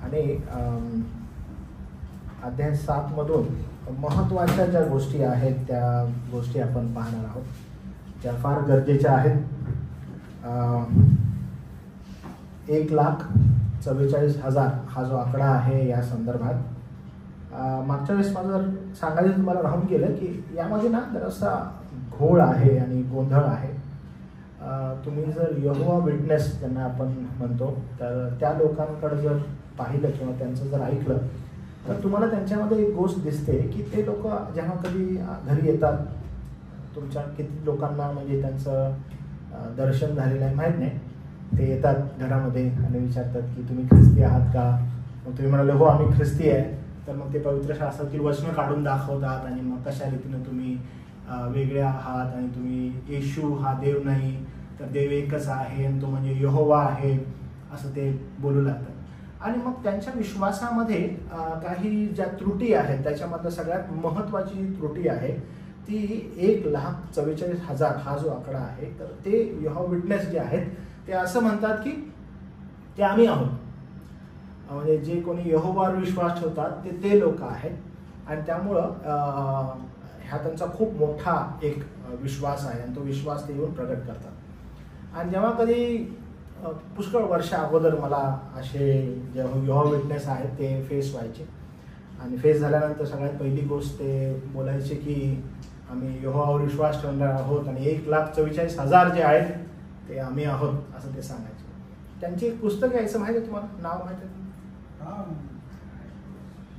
आणि अध्याय 7 मधून महत्त्वाच्या ज्या गोष्टी आहेत त्या गोष्टी आपण पाहणार आहोत, त्या फार गरजेच्या आहेत. 1,44,000 हा जो आकडा आहे या संदर्भात मागच्या वेळेस माझं सांगायचं तुम्हाला राहून गेलं की यामध्ये ना जरासा घोळ आहे आणि गोंधळ आहे. तुम्ही जर यहोवा विटनेस ज्यांना आपण म्हणतो तर त्या लोकांकडे जर पाहिलं किंवा त्यांचं जर ऐकलं तर तुम्हाला त्यांच्यामध्ये एक गोष्ट दिसते की ते लोक जेव्हा कधी घरी येतात, तुमच्या किती लोकांना म्हणजे त्यांचं दर्शन झालेलं आहे माहीत नाही, ते येतात घरामध्ये आणि विचारतात की तुम्ही ख्रिस्ती आहात का. मग तुम्ही म्हणाले हो आम्ही ख्रिस्ती आहे. तर मग ते पवित्र शास्त्रातील वचनं काढून दाखवतात आणि मग कशा रीतीनं तुम्ही वेगळे आहात आणि तुम्ही येशू हा देव नाही तर देव एकच आहे आणि तो म्हणजे यहोवा आहे असं ते बोलू लागतात. आणि मग त्यांच्या विश्वासामध्ये काही ज्या त्रुटी आहेत त्याच्यामधलं सगळ्यात महत्त्वाची त्रुटी आहे ती 1,44,000 हा जो आकडा आहे. तर ते यहोवा विटनेस जे आहेत ते असं म्हणतात की ते आम्ही आहोत, म्हणजे जे कोणी यहोवावर विश्वास ठेवतात ते लोक आहेत. आणि त्यामुळं ह्या त्यांचा खूप मोठा एक विश्वास आहे आणि तो विश्वास ते येऊन प्रगट करतात. आणि जेव्हा कधी पुष्कळ वर्ष अगोदर मला असे जे यहोवा विटनेस आहेत ते फेस व्हायचे आणि फेस झाल्यानंतर सगळ्यात पहिली गोष्ट ते बोलायचे की आम्ही यहोवावर विश्वास ठेवणार आहोत आणि 1,44,000 जे आहेत ते आम्ही आहोत असं ते सांगायचे. त्यांची एक पुस्तक यायचं माहिती आहे तुम्हाला, नाव माहिती आहे?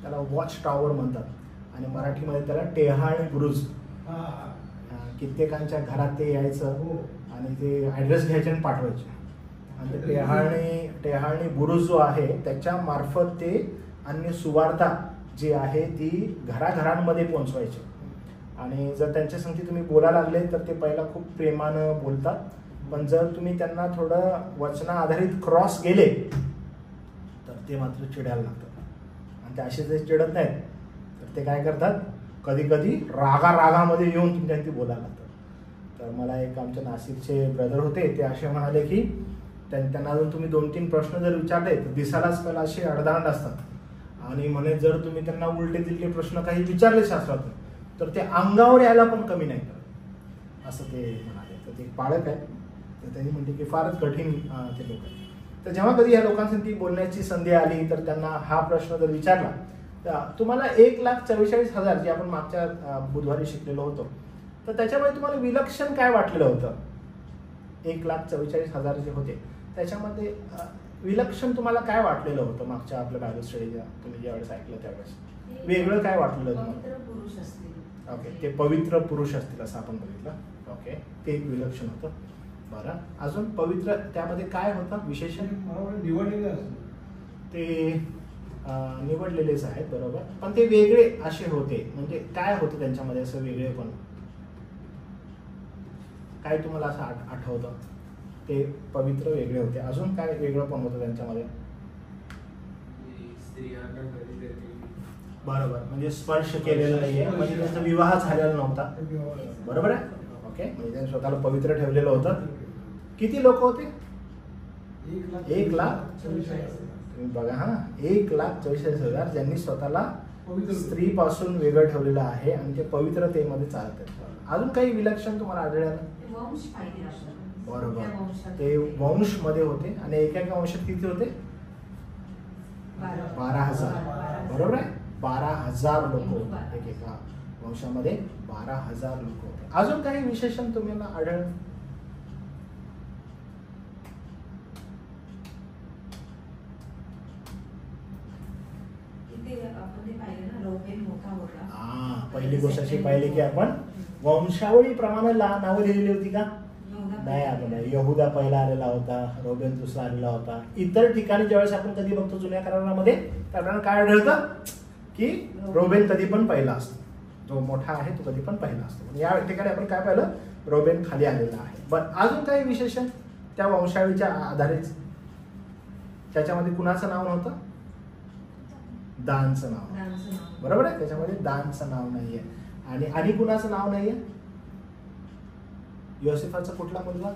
त्याला वॉच टॉवर म्हणतात आणि मराठीमध्ये त्याला टेहाळणी बुरुज. कित्येकांच्या घरात ते यायचं आणि ते ॲड्रेस घ्यायचे आणि पाठवायचे आणि ते टेहाळणी बुरुज जो आहे त्याच्या मार्फत ते अन्य सुवार्ता जी आहे ती घराघरांमध्ये पोहोचवायचे. आणि जर त्यांच्या संगती तुम्ही बोलायला लागले तर ते पहिला खूप प्रेमानं बोलतात, पण जर तुम्ही त्यांना थोडं वचना आधारित क्रॉस गेले तर ते मात्र चिडायला लागतात. आणि ते असे जे चिडत नाहीत तर ते काय करतात, कधी कधी रागामध्ये येऊन तुमच्याशी बोलायला लागतात. तर मला एक आमच्या नाशिकचे ब्रदर होते, ते असे म्हणाले की त्यांना जर तुम्ही 2-3 प्रश्न जर विचारले तर दिसायलाच पहिला असे अडदांड असतात आणि म्हणे जर तुम्ही त्यांना उलटे तिलटे प्रश्न काही विचारले शास्त्रातून तर ते अंगावर यायला पण कमी नाही करत असं ते म्हणाले. तर ते पाळक आहे, तर त्यांनी म्हणते की फारच कठीण ते लोक आहेत. तर जेव्हा कधी या लोकांसाठी बोलण्याची संधी आली तर त्यांना हा प्रश्न जर विचारला तर तुम्हाला 1,44,000 जे आपण मागच्या बुधवारी शिकलेलो होतो तर त्याच्यामध्ये तुम्हाला विलक्षण काय वाटलेलं होतं. 1,44,000 जे होते त्याच्यामध्ये विलक्षण तुम्हाला काय वाटलेलं होतं मागच्या आपल्या बायबल स्टडीला तुम्ही ज्यावेळेस ऐकलं त्यावेळेस वेगळं काय वाटलेलं तुम्हाला? ओके, ते पवित्र पुरुष असतील असं आपण बघितलं. ओके, ते एक विलक्षण होतं. बरं, अजून पवित्र त्यामध्ये काय होतं विशेषण? निवडलेलं ते निवडलेलेच आहेत बरोबर, पण ते वेगळे असे होते. म्हणजे काय होतं त्यांच्यामध्ये असं वेगळे पण काय तुम्हाला असं आठवतं? ते पवित्र वेगळे होते. अजून काय वेगळं पण होतं त्यांच्यामध्ये? बरोबर, म्हणजे स्पर्श केलेला नाहीये, म्हणजे त्यांचा विवाह झालेला नव्हता. बरोबर आहे. ओके, म्हणजे त्यांनी स्वतःला पवित्र ठेवलेलं होतं. किती लोक होते? 1,44,000. तुम्ही बघा हा, 1,44,000 ज्यांनी स्वतःला स्त्रीपासून वेगळं ठेवलेलं आहे आणि ते पवित्रतेमध्ये चालत आहेत. अजून काही विलक्षण तुम्हाला आढळलं? बरोबर, ते वंश मध्ये होते आणि एका वंशात किती होते? 12,000. बरोबर आहे, 12,000 लोक होते एकेका वंशामध्ये. 12,000 लोक होते. अजून काही विशेषण तुम्हाला आढळलं? पहिली गोष्ट अशी पाहिली की आपण वंशावळी प्रमाणे नावं लिहिलेली होती का? नाही, आपण यहुदा पहिला आलेला होता, रोबेन दुसरा आलेला होता. इतर ठिकाणी ज्यावेळेस आपण कधी बघतो जुन्या करारामध्ये तर आपल्याला काय आढळतं की रोबेन कधी पण पहिला असतो, जो मोठा आहे तो कधी पण पहिला असतो. या ठिकाणी आपण काय पाहिलं, रोबेन खाली आलेला आहे. पण अजून काही विशेषण त्या वंशावळीच्या आधारित? त्याच्यामध्ये कुणाचं नाव नव्हतं? दानचं नाव. बरोबर आहे, त्याच्यामध्ये दानचं नाव नाहीये. आणि कुणाचं नाव नाहीये? योसेफाचा कुठला मुलगा?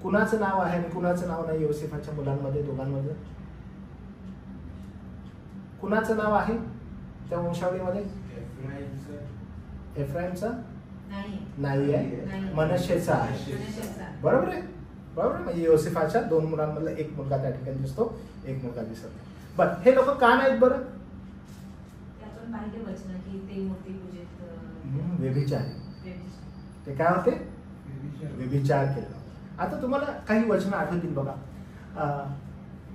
कुणाचं नाव आहे आणि कुणाचं नाव नाही योसेफाच्या मुलांमध्ये दोघांमध्ये? कुणाचं नाव आहे त्या वंशावळीमध्ये? एफ्राईमचं नाही आहे, मनश्शेचं आहे. बरोबर आहे, बरोबर. म्हणजे योसेफाच्या 2 मुलांमधला एक मुलगा त्या ठिकाणी दिसतो, एक मुलगा दिसत नाही. बरं, हे लोक का नाहीत बरं? व्यभिचारी. ते काय होते? व्यभिचार केला. आता तुम्हाला काही वचनं आठवतील बघा.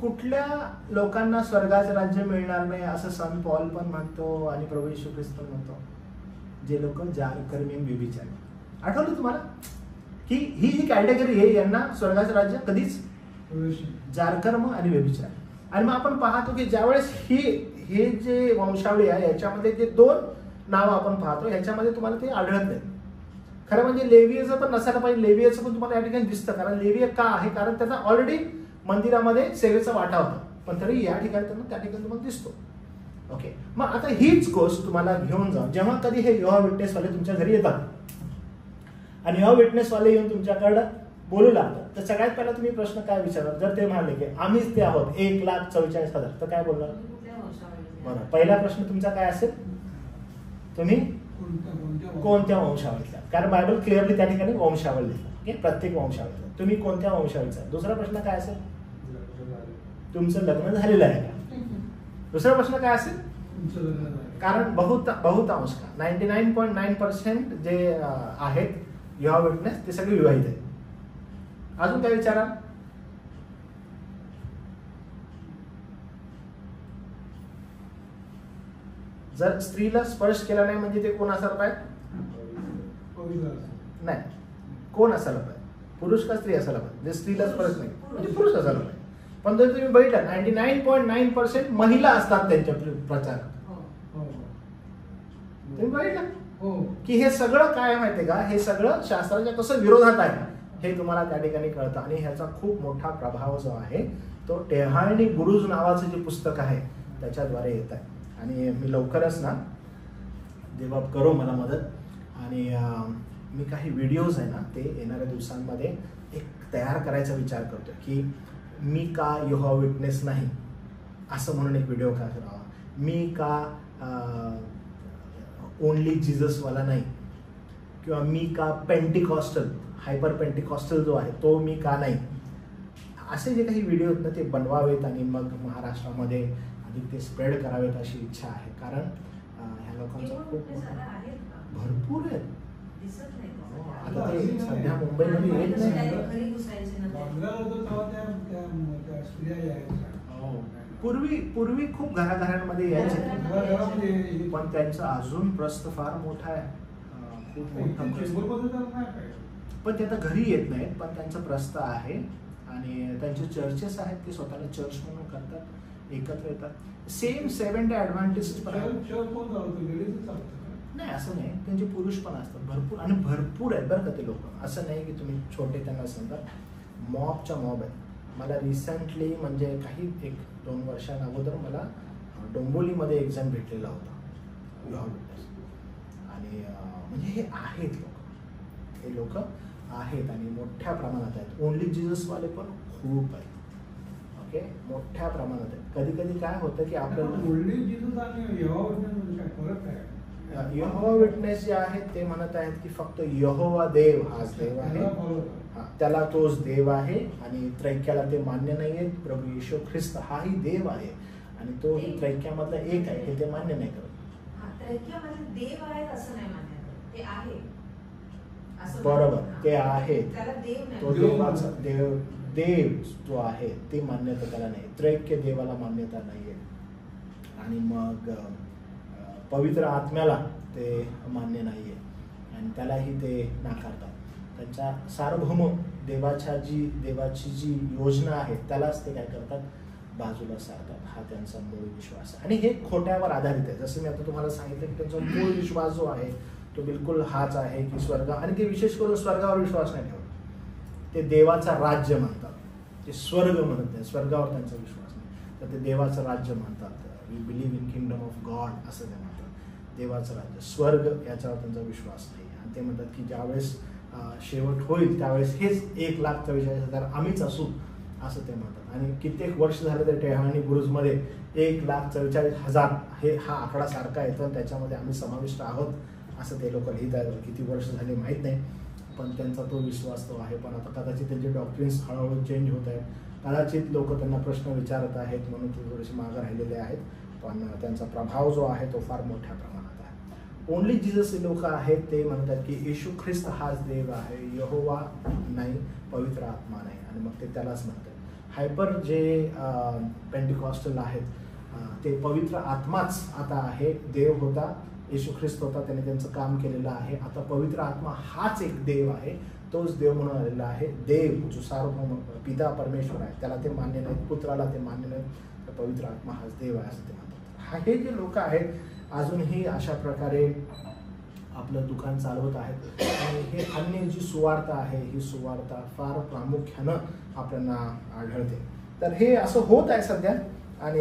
कुठल्या लोकांना स्वर्गाचं राज्य मिळणार नाही असं संत पॉल पण म्हणतो आणि प्रभू येशू ख्रिस्त पण म्हणतो? जे लोक जारकर्मी आणि व्यभिचारी. आठवलं तुम्हाला की ही जी कॅटेगरी आहे यांना स्वर्गाचं राज्य कधीच? जारकर्म आणि व्यभिचार. आणि मग आपण पाहतो की ज्यावेळेस हे जे वंशावळी आहे याच्यामध्ये जे 2 नाव आपण पाहतो याच्यामध्ये तुम्हाला ते आढळत नाही. खरं म्हणजे लेवियचं पण नसायला पाहिजे. लेवियचं पण तुम्हाला या ठिकाणी दिसतं. कारण लेविय का आहे? कारण त्याचा ऑलरेडी मंदिरामध्ये सेवेचा वाटा होता, पण तरी या ठिकाणी त्यांना त्या ठिकाणी तुम्हाला दिसतो. ओके, मग आता हीच गोष्ट तुम्हाला घेऊन जाऊ. जेव्हा कधी हे यहोवा विटनेसवाले तुमच्या घरी येतात आणि यहोवा विटनेसवाले येऊन तुमच्याकडं बोलू लागतात, तर सगळ्यात पहिला तुम्ही प्रश्न काय विचारणार? जर ते म्हणाले की आम्हीच ते आहोत 1,44,000, तर काय बोलणार? बरं, पहिला प्रश्न तुमचा काय असेल? तुम्ही कोणत्या वंशावळीतल्या? कारण बायबल क्लिअरली त्या ठिकाणी वंशावळ लिहिलं, प्रत्येक वंशावळीतला. तुम्ही कोणत्या वंशावळीचा? दुसरा प्रश्न काय असेल? तुमचं लग्न झालेलं आहे का? दुसरा प्रश्न काय असेल? कारण बहुतांश का 99.9% जे आहेत यहोवा विटनेस ते सगळे विवाहित आहेत. अजून काय विचारा? जर स्त्रीला स्पर्श केला नाही म्हणजे ते कोण असायला पाहिजे? नाही, कोण असायला पाहिजे? पुरुष का स्त्री असायला पाहिजे? जे स्त्रीला स्पर्श नाही म्हणजे पुरुष असायला पाहिजे. पण जर तुम्ही बघितलं 99.9% महिला असतात त्यांच्या प्रचारात. तुम्ही बघितलं की हे सगळं काय माहितीये का? हे सगळं शास्त्राच्या कसं विरोधात आहे हे तुम्हाला त्या ठिकाणी कळतं. आणि ह्याचा खूप मोठा प्रभाव जो आहे तो टेहाळणी गुरुज नावाचं जे पुस्तक आहे त्याच्याद्वारे येत आहे. आणि मी लवकरच ना, देवा करो मला मदत, आणि मी काही व्हिडिओज आहे ना ते येणाऱ्या दिवसांमध्ये एक तयार करायचा विचार करतो की मी का यहोवा विटनेस नाही असं म्हणून एक व्हिडिओ का करावा, मी का ओनली जीजसवाला नाही, किंवा मी का पेंटिकॉस्टल हायपर पेंटिकॉस्टल जो आहे तो मी का नाही. असे जे काही व्हिडिओ आहेत ना ते बनवावेत आणि मग महाराष्ट्रामध्ये अधिक ते स्प्रेड करावेत अशी इच्छा आहे. कारण ह्या लोकांचा खूप भरपूर आहे. आता ते सध्या मुंबईमध्ये येत नाही. पूर्वी खूप घराघरांमध्ये यायचे, पण त्यांचं अजून प्रस्थ फार मोठा आहे, खूप मोठा. पण ते आता घरी येत नाहीत, पण त्यांचं प्रस्थ आहे आणि त्यांचे चर्चेस आहेत, ते स्वतःला चर्च म्हणून करतात, एकत्र येतात. सेम 7 डे ॲडव्हान्टेजेस पण नाही असं नाही, त्यांचे पुरुष पण असतात भरपूर, आणि भरपूर आहेत बरं का ते लोक. असं नाही की तुम्ही छोटे त्यांना समजा, मॉबच्या मॉब आहेत. मला रिसेंटली म्हणजे काही 1-2 वर्षांअगोदर मला डोंबिवलीमध्ये एक जण भेटलेला होता यहोवा विटनेस. आणि म्हणजे हे आहेत लोक, हे लोक आहेत आणि मोठ्या प्रमाणात आहेत. ओनली जीजसवाले पण खूप आहेत. ओके, मोठ्या प्रमाणात आहेत. कधी कधी काय होतं की आपल्याला ओनली जीजस आणि यहोवा विटनेस काय फरक आहे? यहोवा विटनेस जे आहेत ते म्हणत आहेत की फक्त यहोवा देव हाच देव आहे, त्याला तोच देव आहे आणि त्रैक्याला ते मान्य नाहीये. प्रभू येशू ख्रिस्त हाही देव आहे आणि तो त्रैक्यामधला एक आहे हे ते मान्य नाही करत. देव आहे असं नाही मान्य करत, ते आहे. बरोबर, ते आहे. तो देवाचा देव जो आहे ते मान्यता त्याला नाही, त्रैक्य देवाला मान्यता नाहीये. आणि मग पवित्र आत्म्याला ते मान्य नाहीये आणि त्यालाही ते नाकारतात. त्यांच्या सार्वभौम देवाची जी योजना आहे त्यालाच ते काय करतात, बाजूला सारतात. हा त्यांचा मूळ विश्वास आहे आणि हे खोट्यावर आधारित आहे. जसं मी आता तुम्हाला सांगितलं की त्यांचा मूळ विश्वास जो आहे तो बिलकुल हाच आहे की स्वर्ग, आणि ते विशेष करून स्वर्गावर विश्वास नाही ठेवत. ते देवाचा राज्य म्हणतात, ते स्वर्ग म्हणत नाही, स्वर्गावर त्यांचा विश्वास नाही, तर ते देवाचं राज्य म्हणतात. We believe in kingdom of God असं ते म्हणतात. देवाचं राज्य, स्वर्ग याच्यावर त्यांचा विश्वास नाही. आणि ते म्हणतात की ज्यावेळेस शेवट होईल त्यावेळेस हेच 1,44,000 आम्हीच असू असं ते म्हणतात. आणि कित्येक वर्ष झालं त्या टेहरानी बुरुजमध्ये 1,44,000 हा आकडा सारखा येतो आणि त्याच्यामध्ये आम्ही समाविष्ट आहोत असं ते लोक लिहित आहेत. किती वर्ष झाले माहीत नाही, पण त्यांचा तो विश्वास तो आहे. पण आता कदाचित त्यांचे डॉक्ट्रिन्स हळूहळू चेंज होत आहेत. कदाचित लोक त्यांना प्रश्न विचारत आहेत म्हणून ते थोडेसे मागं राहिलेले आहेत, पण त्यांचा प्रभाव जो आहे तो फार मोठ्या प्रमाणात आहे. ओनली जीसस हे लोक आहेत ते म्हणतात की येशू ख्रिस्त हाच देव आहे, यहोवा नाही, पवित्र आत्मा नाही, आणि मग ते त्यालाच म्हणतात. हायपर जे पेंटिकॉस्टल आहेत ते पवित्र आत्माच आता आहे. देव होता, येशू ख्रिस्त होता, त्याने त्यांचं काम केलेलं आहे. आता पवित्र आत्मा हाच एक देव आहे, तोच देव म्हणून आलेला आहे. देव जो सार्वभौम पिता परमेश्वर आहे त्याला ते मान्य नाहीत, पुत्राला ते मान्य नाहीत, तर पवित्र आत्मा हाच देव आहे असं ते म्हणतात. हे जे लोक आहेत अजूनही अशा प्रकारे आपलं दुकान चालवत आहेत. आणि हे अन्य जी सुवार्ता आहे ही सुवार्ता फार प्रामुख्यानं आपल्याला आढळते. तर हे असं होत आहे सध्या. आणि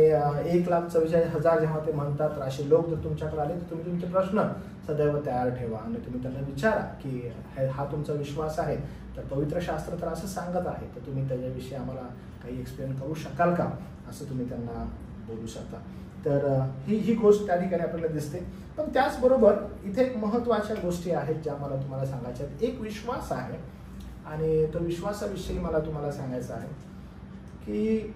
1,44,000 जेव्हा ते म्हणतात, तर असे लोक जर तुमच्याकडे आले तर तुम्ही तुमचे प्रश्न सदैव तयार ठेवा आणि तुम्ही त्यांना विचारा की हा तुमचा विश्वास आहे, तर पवित्र शास्त्र तर असं सांगत आहे, तर तुम्ही त्याच्याविषयी आम्हाला काही एक्सप्लेन करू शकाल का, असं तुम्ही त्यांना बोलू शकता. तर ही गोष्ट त्या ठिकाणी आपल्याला दिसते. पण त्याचबरोबर इथे एक महत्त्वाच्या गोष्टी आहेत ज्या मला तुम्हाला सांगायच्या आहेत. एक विश्वास आहे आणि तो विश्वासाविषयी मला तुम्हाला सांगायचं आहे की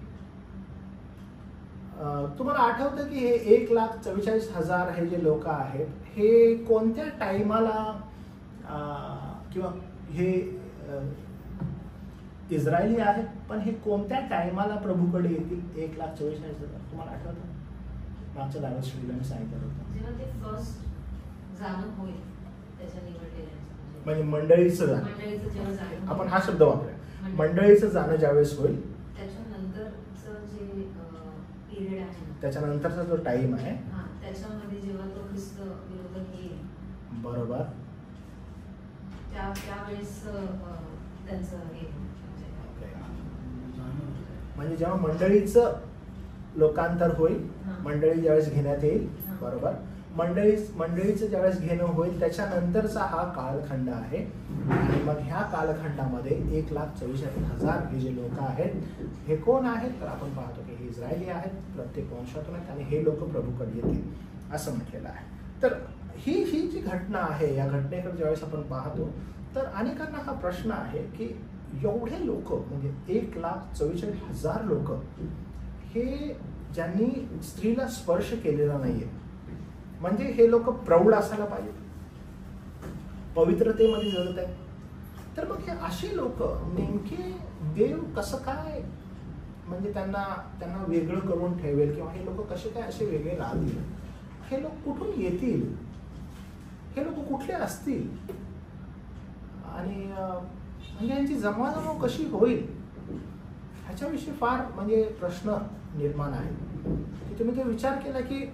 तुम्हाला आठवतं की हे 1,44,000 हे जे लोक आहेत हे कोणत्या टाइमाला किंवा हे इस्रायली आहेत, पण हे कोणत्या टाइमाला प्रभूकडे येतील 1,44,000? तुम्हाला आठवतं? मागच्या 10 वर्षांपूर्वी मी सांगितलं होतं. जेव्हा ते फर्स्ट जाणं होईल त्याच्या निवडलेल्यांचं, म्हणजे मंडळीचं जाणं, जेव्हा जाणं, आपण हा शब्द वापरूया, मंडळीचं जाणं ज्यावेळेस होईल त्याच्यानंतरचं जे पिरियड आहे, त्याच्यानंतरचा जो टाइम आहे, त्याच्यामध्ये जेव्हा तो ख्रिस्त विरोधक येईल, बरोबर, त्यावेळेस त्यांचं हे म्हणजे जेव्हा मंडळीचं लोकांतर होईल, मंडळी ज्यावेळेस घेण्यात येईल, बरोबर, मंडळीचं ज्यावेळेस घेणं होईल त्याच्यानंतरचा हा कालखंड आहे. आणि मग ह्या कालखंडामध्ये 1,44,000 हे जे लोक आहेत हे कोण आहेत, तर आपण पाहतो की हे इस्रायली आहेत, प्रत्येक वंशातून आहेत आणि हे लोक प्रभूकडे येतील असं म्हटलेलं आहे. तर ही जी घटना आहे, या घटनेकडे ज्यावेळेस आपण पाहतो तर अनेकांना हा प्रश्न आहे की एवढे लोक, म्हणजे 1,44,000 लोक हे ज्यांनी स्त्रीला स्पर्श केलेला नाहीये, म्हणजे हे लोक प्रौढ असायला पाहिजे, पवित्रतेमध्ये जगत आहेत. तर मग हे असे लोक नेमके देव कसं काय, म्हणजे त्यांना वेगळं करून ठेवेल, किंवा हे लोक कसे काय असे वेगळे राहतील, हे लोक कुठून येतील, हे लोक कुठले असतील, आणि म्हणजे यांची जमवाजमव कशी होईल, ह्याच्याविषयी फार म्हणजे प्रश्न निर्माण आहे. की तुम्ही तो विचार केला की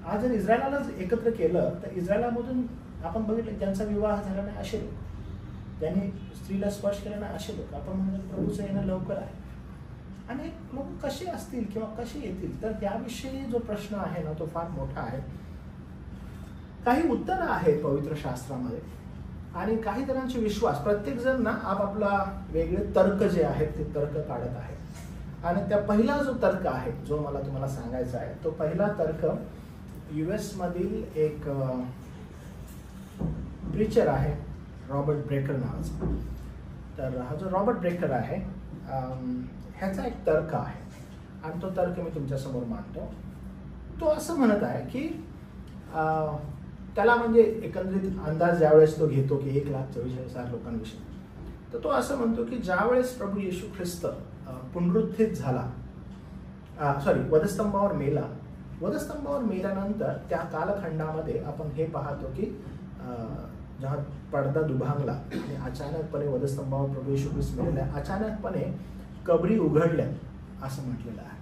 आज जर इस्रायलालाच एकत्र केलं तर इस्रायलामधून आपण बघितलं ज्यांचा विवाह झाला नाही असे लोक, ज्यांनी स्त्रीला स्पर्श केला नाही असे लोक, आपण म्हणतो प्रभूचं येणं लवकर आहे, आणि लोक कसे असतील किंवा कसे येतील, तर त्याविषयी जो प्रश्न आहे ना तो फार मोठा आहे. काही उत्तरं आहेत पवित्र शास्त्रामध्ये आणि काही जणांचे विश्वास, प्रत्येक जण ना आपापला वेगळे तर्क जे आहेत ते तर्क काढत आहेत. आणि त्या पहिला जो तर्क आहे जो मला तुम्हाला सांगायचा आहे, तो पहिला तर्क US मधील एक प्रीचर आहे रॉबर्ट ब्रेकर नावाचा. तर हा जो रॉबर्ट ब्रेकर आहे ह्याचा एक तर्क आहे आणि तो तर्क मी तुमच्यासमोर मांडतो. तो असं म्हणत आहे की त्याला म्हणजे एकंदरीत अंदाज ज्यावेळेस तो घेतो की 1,44,000 लोकांविषयी, तर तो असं म्हणतो की ज्यावेळेस प्रभू येशू ख्रिस्त पुनरुत्थित झाला, वधस्तंभावर मेला, वधस्तंभावर मेल्यानंतर त्या कालखंडामध्ये आपण हे पाहतो की जेव्हा पडदा दुभांगला आणि अचानकपणे वधस्तंभावर प्रभू येशू ख्रिस्त मेलेला, अचानकपणे कबरी उघडल्या असं म्हटलेलं आहे.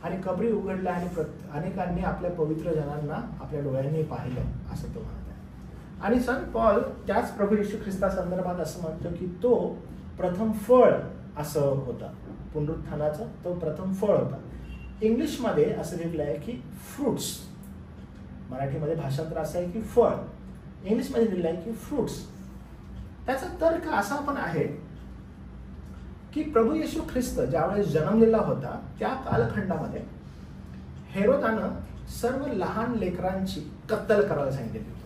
आणि कबरी उघडल्या आणि अनेकांनी आपल्या पवित्र जनांना आपल्या डोळ्यांनी पाहिलं असं तो म्हणत आहे. आणि संत पॉल त्याच प्रभू येशू ख्रिस्ता संदर्भात असं म्हणतो की तो प्रथम फळ असं होता, पुनरुत्थानाचं तो प्रथम फळ होता. इंग्लिशमध्ये असं लिहिलं आहे की फ्रुट्स, मराठीमध्ये भाषांतर असं आहे की फळ, इंग्लिशमध्ये लिहिलं आहे की फ्रुट्स. त्याचा तर्क असा पण आहे की प्रभू येशू ख्रिस्त ज्यावेळेस जन्मलेला होता त्या कालखंडामध्ये हेरोदानं सर्व लहान लेकरांची कत्तल करायला सांगितली होती.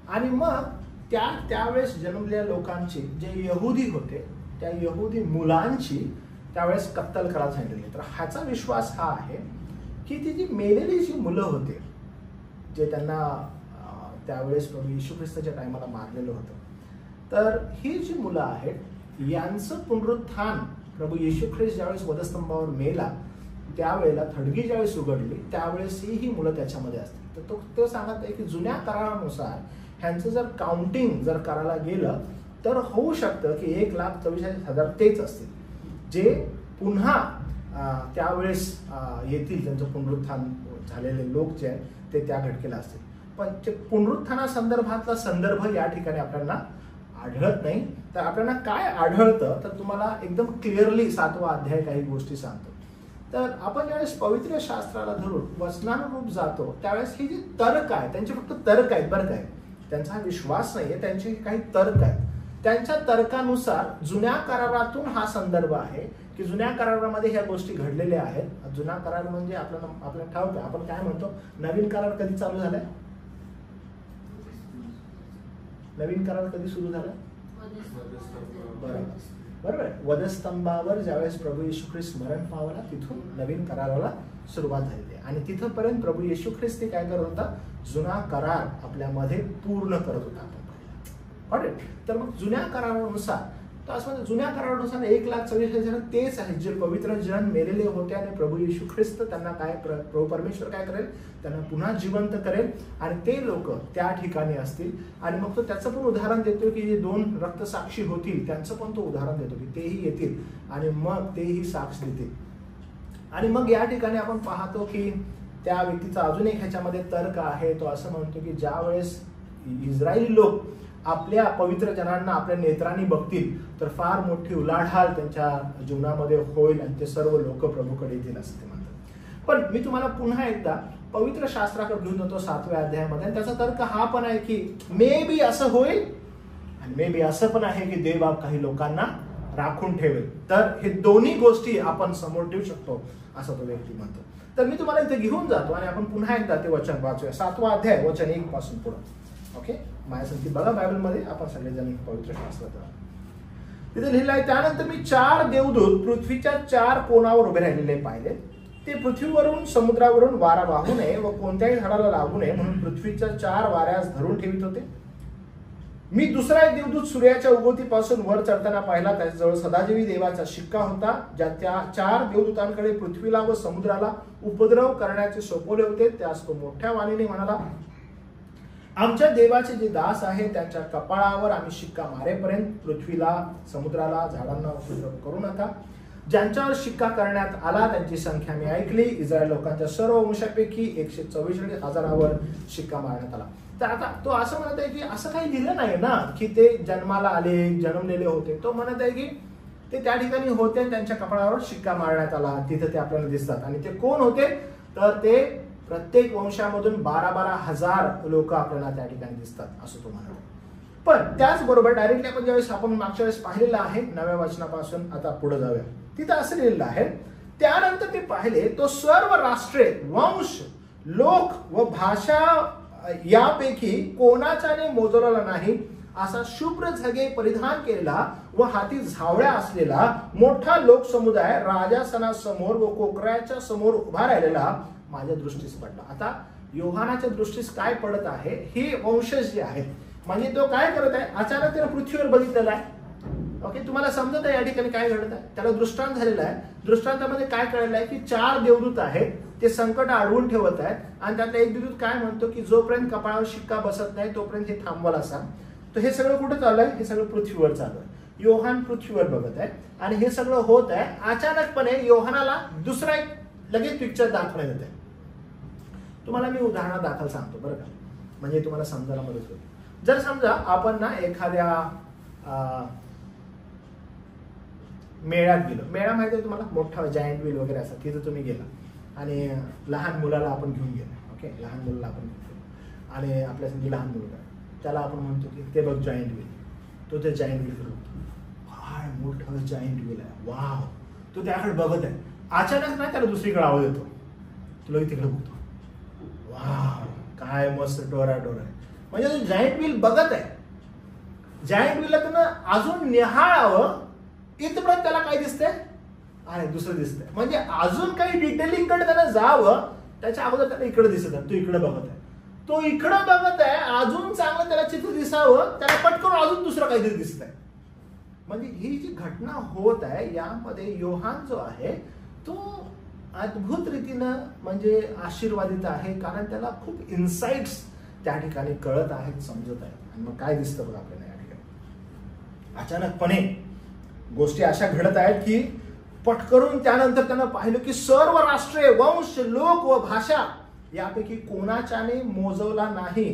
आणि मग त्यावेळेस जन्मलेल्या लोकांची जे यहुदी होते त्या यहुदी मुलांची त्यावेळेस कत्तल करायला सांगितली. तर ह्याचा विश्वास हा आहे की ती जी मेलेली जी मुलं होते जे त्यांना त्यावेळेस प्रभू येशू ख्रिस्ताच्या टायमाला मारलेलं होतं, तर ही जी मुलं आहेत यांचं पुनरुत्थान प्रभू येशू ख्रिस्त ज्यावेळेस वधस्तंभावर मेला त्यावेळेला थडगी ज्यावेळेस उघडली त्यावेळेस ही मुलं त्याच्यामध्ये असतील. तर तो सांगत आहे की जुन्या करारानुसार ह्यांचं जर काउंटिंग जर करायला गेलं तर होऊ शकतं की 1,44,000 तेच असतील जे पुन्हा त्यावेळेस येतील, त्यांचं पुनरुत्थान झालेले लोक जे आहेत ते त्या घटकेला असतील. पण ते पुनरुत्थानासंदर्भातला संदर्भ या ठिकाणी आपल्याला आढळत नाही. तर आपल्याला काय आढळतं तर तुम्हाला एकदम क्लिअरली 7वा अध्याय काही गोष्टी सांगतो. तर आपण ज्यावेळेस पवित्र शास्त्राला धरून वचनानुरूप जातो त्यावेळेस ही जी तर्क आहे त्यांचे फक्त तर्क आहेत बरं काय, त्यांचा हा विश्वास नाहीये, त्यांचे काही तर्क आहेत. त्यांच्या तर्कानुसार जुन्या करारातून हा संदर्भ आहे की जुन्या करारामध्ये ह्या गोष्टी घडलेल्या आहेत. जुना करार म्हणजे आपल्याला ठाऊक आहे, आपण काय म्हणतो नवीन करार कधी चालू झालाय, नवीन करार कधी सुरू झाला, बरोबर वधस्तंभावर ज्यावेळेस प्रभू येशू ख्रिस्त मरण पावला तिथून नवीन कराराला सुरुवात झालेली आहे. आणि तिथपर्यंत प्रभू येशू ख्रिस्त काय करत होता, जुना करार आपल्यामध्ये पूर्ण करत होता. तर मग जुन्या करारानुसार तर असं म्हणजे जुन्या करारानुसार 1,44,000 तेच आहेत जे पवित्र जन मेलेले होते आणि प्रभू येशू ख्रिस्त त्यांना काय प्रभू परमेश्वर काय करेल, त्यांना पुन्हा जिवंत करेल आणि ते लोक त्या ठिकाणी असतील. आणि मग तो त्याचं पण उदाहरण देतो की जे 2 रक्तसाक्षी होतील त्यांचं पण तो उदाहरण देतो की तेही येतील आणि मग तेही साक्ष देतील. आणि मग या ठिकाणी आपण पाहतो की त्या व्यक्तीचा अजून एक ह्याच्यामध्ये तर्क आहे. तो असं म्हणतो की ज्या वेळेस इस्रायली लोक आपल्या पवित्र जनांना आपल्या नेत्रांनी बघतील तर फार मोठी उलाढाल त्यांच्या जीवनामध्ये होईल आणि ते सर्व लोक प्रभूकडे येतील असं ते म्हणतात. पण मी तुम्हाला पुन्हा एकदा पवित्र शास्त्राकडे घेऊन जातो 7व्या अध्यायामध्ये आणि त्याचा तर्क हा पण आहे की मे बी असं होईल आणि मे बी असं पण आहे की देवबाप काही लोकांना राखून ठेवेल. तर हे दोन्ही गोष्टी आपण समोर ठेवू शकतो असं तो व्यक्ती म्हणतो. तर मी तुम्हाला इथे घेऊन जातो आणि आपण पुन्हा एकदा ते वचन वाचूया 7वा अध्याय वचन 1 पासून पुढे. ओके, माझ्यासाठी बघा बायबलमध्ये आपण सगळेजण पवित्र शास्त्रात तिथे लिहिलं आहे. त्यानंतर मी 4 देवदूत पृथ्वीच्या 4 कोणावर उभे राहिलेले पाहिले. ते पृथ्वीवरून समुद्रावरून वारा वाहू नये व कोणत्याही झाडाला लागू नये म्हणून पृथ्वीच्या 4 वाऱ्यास धरून ठेवित होते. मी दुसरा एक देवदूत सूर्याच्या उगवतीपासून वर चढताना पाहिला. त्याच्याजवळ सदाजीवी देवाचा शिक्का होता. ज्या त्या 4 देवदूतांकडे पृथ्वीला व समुद्राला उपद्रव करण्याचे सोपवले होते. त्यास तो मोठ्या वाणीने म्हणाला, आमच्या देवाचे जे दास आहे त्यांच्या कपाळावर आम्ही शिक्का मारेपर्यंत पृथ्वीला समुद्राला झाडांना उपद्रव करू नका. ज्यांच्यावर शिक्का करण्यात आला त्यांची संख्या मी ऐकली. इस्रायल लोकांच्या सर्व वंशापैकी 144,000वर शिक्का मारण्यात आला. तर आता तो असं म्हणत आहे की असं काही लिहिलं नाही ना की ते जन्माला आले जन्मलेले होते. तो म्हणत आहे की ते त्या ठिकाणी होते त्यांच्या कपाळावर शिक्का मारण्यात आला. तिथे ते आपल्याला दिसतात. आणि ते कोण होते तर ते प्रत्येक वंशामधून 12,000 लोक आपल्याला त्या ठिकाणी दिसतात असं तो म्हणतो. पण त्याचबरोबर डायरेक्टली आपण ज्यावेळेस आपण मागच्या वेळेस पाहिलेलं आहे 9व्या वचनापासून आता पुढे जाऊया. तिथं असं लिहिलेलं आहे, त्यानंतर ते पाहिले तो सर्व राष्ट्रे वंश लोक व भाषा यापैकी कोणाच्याने मोजलेला नाही असा शुभ्र झगे परिधान केलेला व हाती झावळ्या असलेला मोठा लोकसमुदाय राजासनासमोर व कोकराच्या समोर उभा राहिलेला माझ्या दृष्टीस पडला. आता योहानाच्या दृष्टीस काय पडत आहे, हे वंशज जे आहेत म्हणजे तो काय करत आहे, अचानक त्याला पृथ्वीवर बघितलेला आहे. ओके, तुम्हाला समजत आहे या ठिकाणी काय घडत आहे. त्याला दृष्टांत झालेला आहे. दृष्टांतामध्ये काय कळलेलं आहे की 4 देवदूत आहेत ते संकट अडवून ठेवत आहेत. आणि त्यातला एक देवदूत काय म्हणतो की जोपर्यंत कपाळावर शिक्का बसत नाही तोपर्यंत हे थांबवाल असा. तर हे सगळं कुठे चालू आहे, हे सगळं पृथ्वीवर चालू आहे. योहान पृथ्वीवर बघत आहे आणि हे सगळं होत आहे. अचानकपणे योहानाला दुसरा एक लगेच पिक्चर दाखवण्यात येत आहे. तुम्हाला मी उदाहरण दाखल सांगतो बरं का, म्हणजे तुम्हाला समजायला मदत होईल. जर समजा आपण ना एखाद्या मेळ्यात गेलो. मेळा माहिती आहे तुम्हाला, मोठा जायंट व्हील वगैरे असतात. तिथं तुम्ही गेला आणि लहान मुलाला आपण घेऊन गेलो. ओके, लहान मुलाला आपण घेऊन गेलो आणि आपल्यासाठी लहान मुलगा त्याला आपण म्हणतो की ते बघ जायंट व्हील. तो ते जायंट व्हील फिरवतो. काय मोठं जायंट व्हील आहे, वाव. तो त्याकडे बघत आहे. अचानक नाही त्याला दुसरीकडे आवाज येतो, तुला तिकडे बघतो, वाव काय मस्त डोरा आहे. म्हणजे तो जायंट व्हील बघत आहे. जायंट व्हीलला त्यानं अजून निहाळावं इथपर्यंत त्याला काय दिसतंय, अरे दुसरं दिसतंय. म्हणजे अजून काही डिटेलिंग कडे त्याला जावं त्याच्या अगोदर त्याला इकडे दिसत आहे, तो इकडे बघत आहे, तो इकडे बघत आहे. अजून चांगलं त्याला चित्र दिसावं, त्याला पटकन अजून दुसरं काहीतरी दिसत आहे. म्हणजे ही जी घटना होत आहे यामध्ये योहान जो आहे तो अद्भुत रीतीनं म्हणजे आशीर्वादित आहे, कारण त्याला खूप इन्साइट्स त्या ठिकाणी कळत आहेत, समजत आहेत. आणि मग काय दिसतं बघा आपल्याला या ठिकाणी अचानकपणे गोष्टी अशा घडत आहेत की पटकरून त्यानंतर त्यानं पाहिलं की सर्व राष्ट्रे, वंश, लोक व भाषा यापैकी कोणाच्याने मोजवला नाही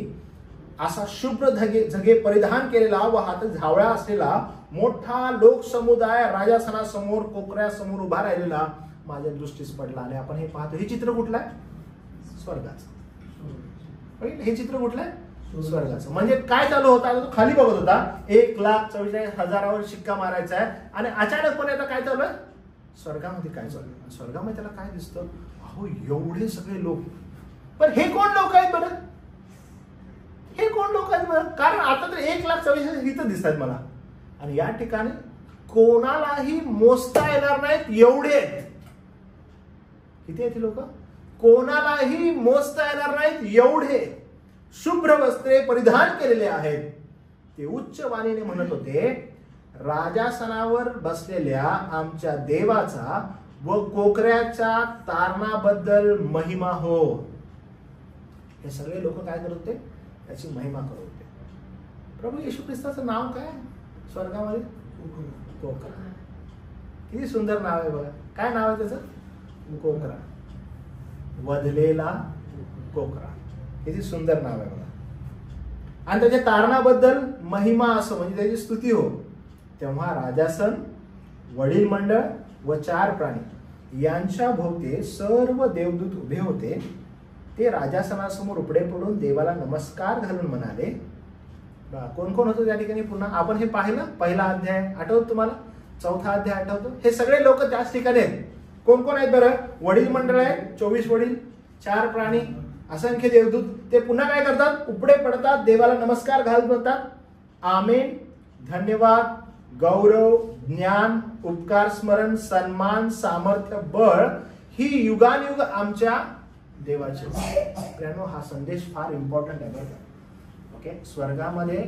असा शुभ्र झगे परिधान केलेला व हातात झावळा असलेला मोठा लोकसमुदाय राजासनासमोर कोकऱ्यासमोर उभा राहिलेला माझ्या दृष्टीस पडला. आणि आपण हे पाहतो, हे चित्र कुठलं आहे, स्वर्गाचं. हे चित्र कुठलं आहे, स्वर्गाचं. म्हणजे काय चालू होता, तो खाली बघत होता, 1,44,000 शिक्का मारायचा आहे. आणि अचानकपणे आता काय चालू आहे, स्वर्गामध्ये काय चालू आहे. स्वर्गामध्ये त्याला काय दिसतं, अहो एवढे सगळे लोक. पण हे कोण लोक आहेत बरं, हे कोण लोक आहेत बरं. कारण आता तर 1,44,000 इथं दिसत आहेत मला. आणि या ठिकाणी कोणालाही मोजता येणार नाहीत एवढे आहेत. किती आहेत लोक, कोणालाही मोजता येणार नाहीत एवढे. शुभ्र वस्त्रे परिधान केलेले आहेत. ते उच्च वाणीने म्हणत होते, राजासनावर बसलेल्या आमच्या देवाचा व कोकऱ्याच्या तारणाबद्दल महिमा हो. हे सगळे लोक काय करत होते, त्याची महिमा करत होते. प्रभू येशू ख्रिस्ताचं नाव काय स्वर्गामध्ये, कोकरा. किती सुंदर नाव आहे बघा. काय नाव आहे त्याचं, कोकरा, वधलेला कोकरा. किती सुंदर नाव आहे बघा. आणि त्याच्या तारणाबद्दल महिमा असं म्हणजे त्याची स्तुती हो. तेव्हा राजासन, वडील मंडळ व 4 प्राणी यांच्या भोवती सर्व देवदूत उभे होते. ते राजासनासमोर उपडे पडून देवाला नमस्कार घालून म्हणाले. कोण कोण होतं त्या ठिकाणी, पुन्हा आपण हे पाहिलं, पहिला अध्याय आठवतो तुम्हाला, 4था अध्याय आठवतो. हे सगळे लोक त्याच ठिकाणी आहेत. कोण कोण आहेत बरं, वडील मंडळ आहे, 24 वडील, 4 प्राणी, असंख्य देवदूत. ते पुन्हा काय करतात, उपडे पडतात, देवाला नमस्कार घालत म्हणतात, आमेन, धन्यवाद, गौरव, ज्ञान, उपकार, स्मरण, सन्मान, सामर्थ्य, बळ ही युगानुयुग आमच्या देवाचे. हा संदेश फार इम्पॉर्टंट आहे बरं. ओके, स्वर्गामध्ये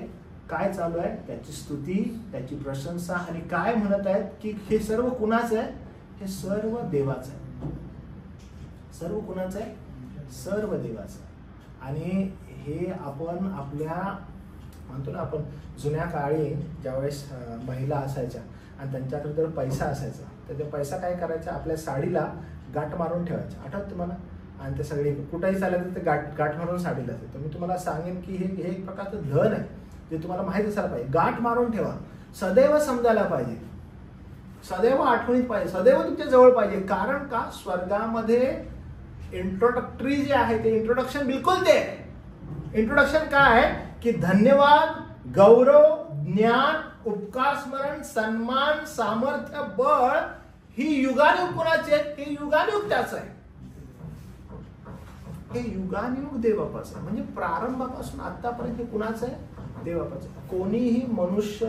काय चालू आहे, त्याची स्तुती, त्याची प्रशंसा. आणि काय म्हणत आहेत की हे सर्व कुणाचं आहे, हे सर्व देवाचं आहे. सर्व कुणाचं आहे, सर्व देवाचं. आणि हे आपण आपल्या म्हणतो ना, आपण जुन्या काळी ज्यावेळेस महिला असायच्या आणि त्यांच्याकडे जर पैसा असायचा तर ते पैसा काय करायचा, आपल्या साडीला गाठ मारून ठेवायचा. आठवत तुम्हाला. आणि ते सगळे कुठेही चाललं तर ते गाठ मारून साडीला असेल. तर मी तुम्हाला सांगेन की हे एक प्रकारचं धन आहे जे तुम्हाला माहित असायला पाहिजे. गाठ मारून ठेवा, सदैव समजायला पाहिजे, सदैव आठवणीत पाहिजे, सदैव तुमच्या जवळ पाहिजे. कारण का, स्वर्गामध्ये इंट्रोडक्टरी जे आहे ते इंट्रोडक्शन बिलकुल ते इंट्रोडक्शन काय आहे की धन्यवाद, गौरव, ज्ञान, उपकार, स्मरण, सन्मान, सामर्थ्य, बळ ही युगानुयुग कुणाची आहे, हे युगानुयुग त्याच आहे. हे युगानुयुग देवापाचं आहे. म्हणजे प्रारंभापासून आतापर्यंत हे कुणाचं आहे, देवापाचं. कोणीही मनुष्य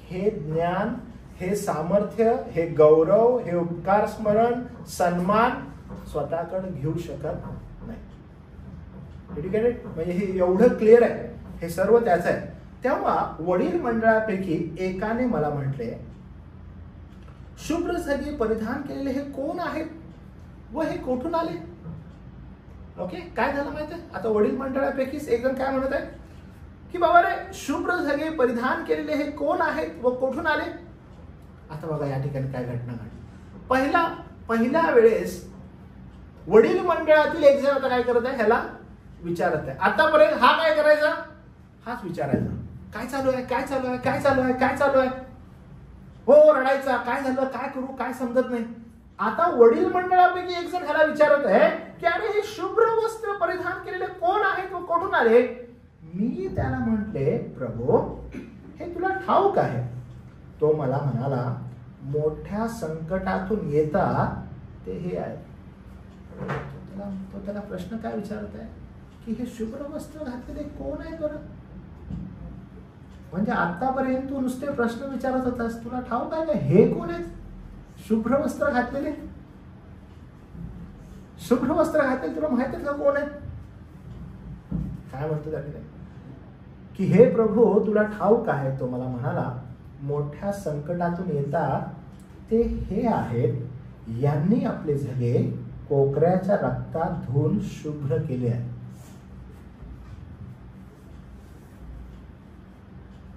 हे ज्ञान, हे सामर्थ्य, हे गौरव, हे उपकार, स्मरण, सन्मान स्वतःकडे घेऊ शकत नाही. म्हणजे हे एवढं क्लिअर आहे, हे सर्व त्याचं आहे. तेव्हा वडील मंडळापैकी एकाने मला म्हटले, शुभ्र झगे परिधान केलेले हे कोण आहेत व हे कोठून आले. ओके, काय झालं माहिती आहे, आता वडील मंडळापैकीच एक जण काय म्हणत आहे की बाबा रे, शुभ्र झगे परिधान केलेले हे कोण आहेत व कोठून आले. आता बघा या ठिकाणी काय घटना घडली. पहिल्या वेळेस वडील मंडळातील एक जण आता काय करत आहे, ह्याला विचारत आहे. आतापर्यंत हा काय करायचा, हाच विचारायचा, काय चालू आहे, काय चालू आहे, काय चालू आहे, काय चालू आहे. हो, रडायचा, काय झालं, काय करू, काय समजत नाही. आता वडील मंडळापैकी एक जण ह्याला विचारत आहे की अरे हे शुभ्र वस्त्र परिधान केलेले कोण आहेत व कोठून आले. मी त्याला म्हटले, प्रभू हे तुला ठाऊक आहे. तो मला म्हणाला, मोठ्या संकटातून येतात ते हे आहे. तो त्याला प्रश्न काय विचारत आहे की हे शुभ्र वस्त्र घातलेले कोण आहे बरं? म्हणजे आतापर्यंत तू नुसते प्रश्न विचारत होतास, तुला ठाऊक आहे का हे कोण आहेत? शुभ्र वस्त्र घातलेले, शुभ्र वस्त्र घातलेले तुला माहित आहे का कोण आहेत? काय म्हणतो त्याने की हे प्रभू तुला ठाऊक आहे, तो मला म्हणाला, मोठ्या संकटातून येतात ते हे आहेत, यांनी आपले झगे कोकऱ्याच्या रक्तात धुवून शुभ्र केले आहे.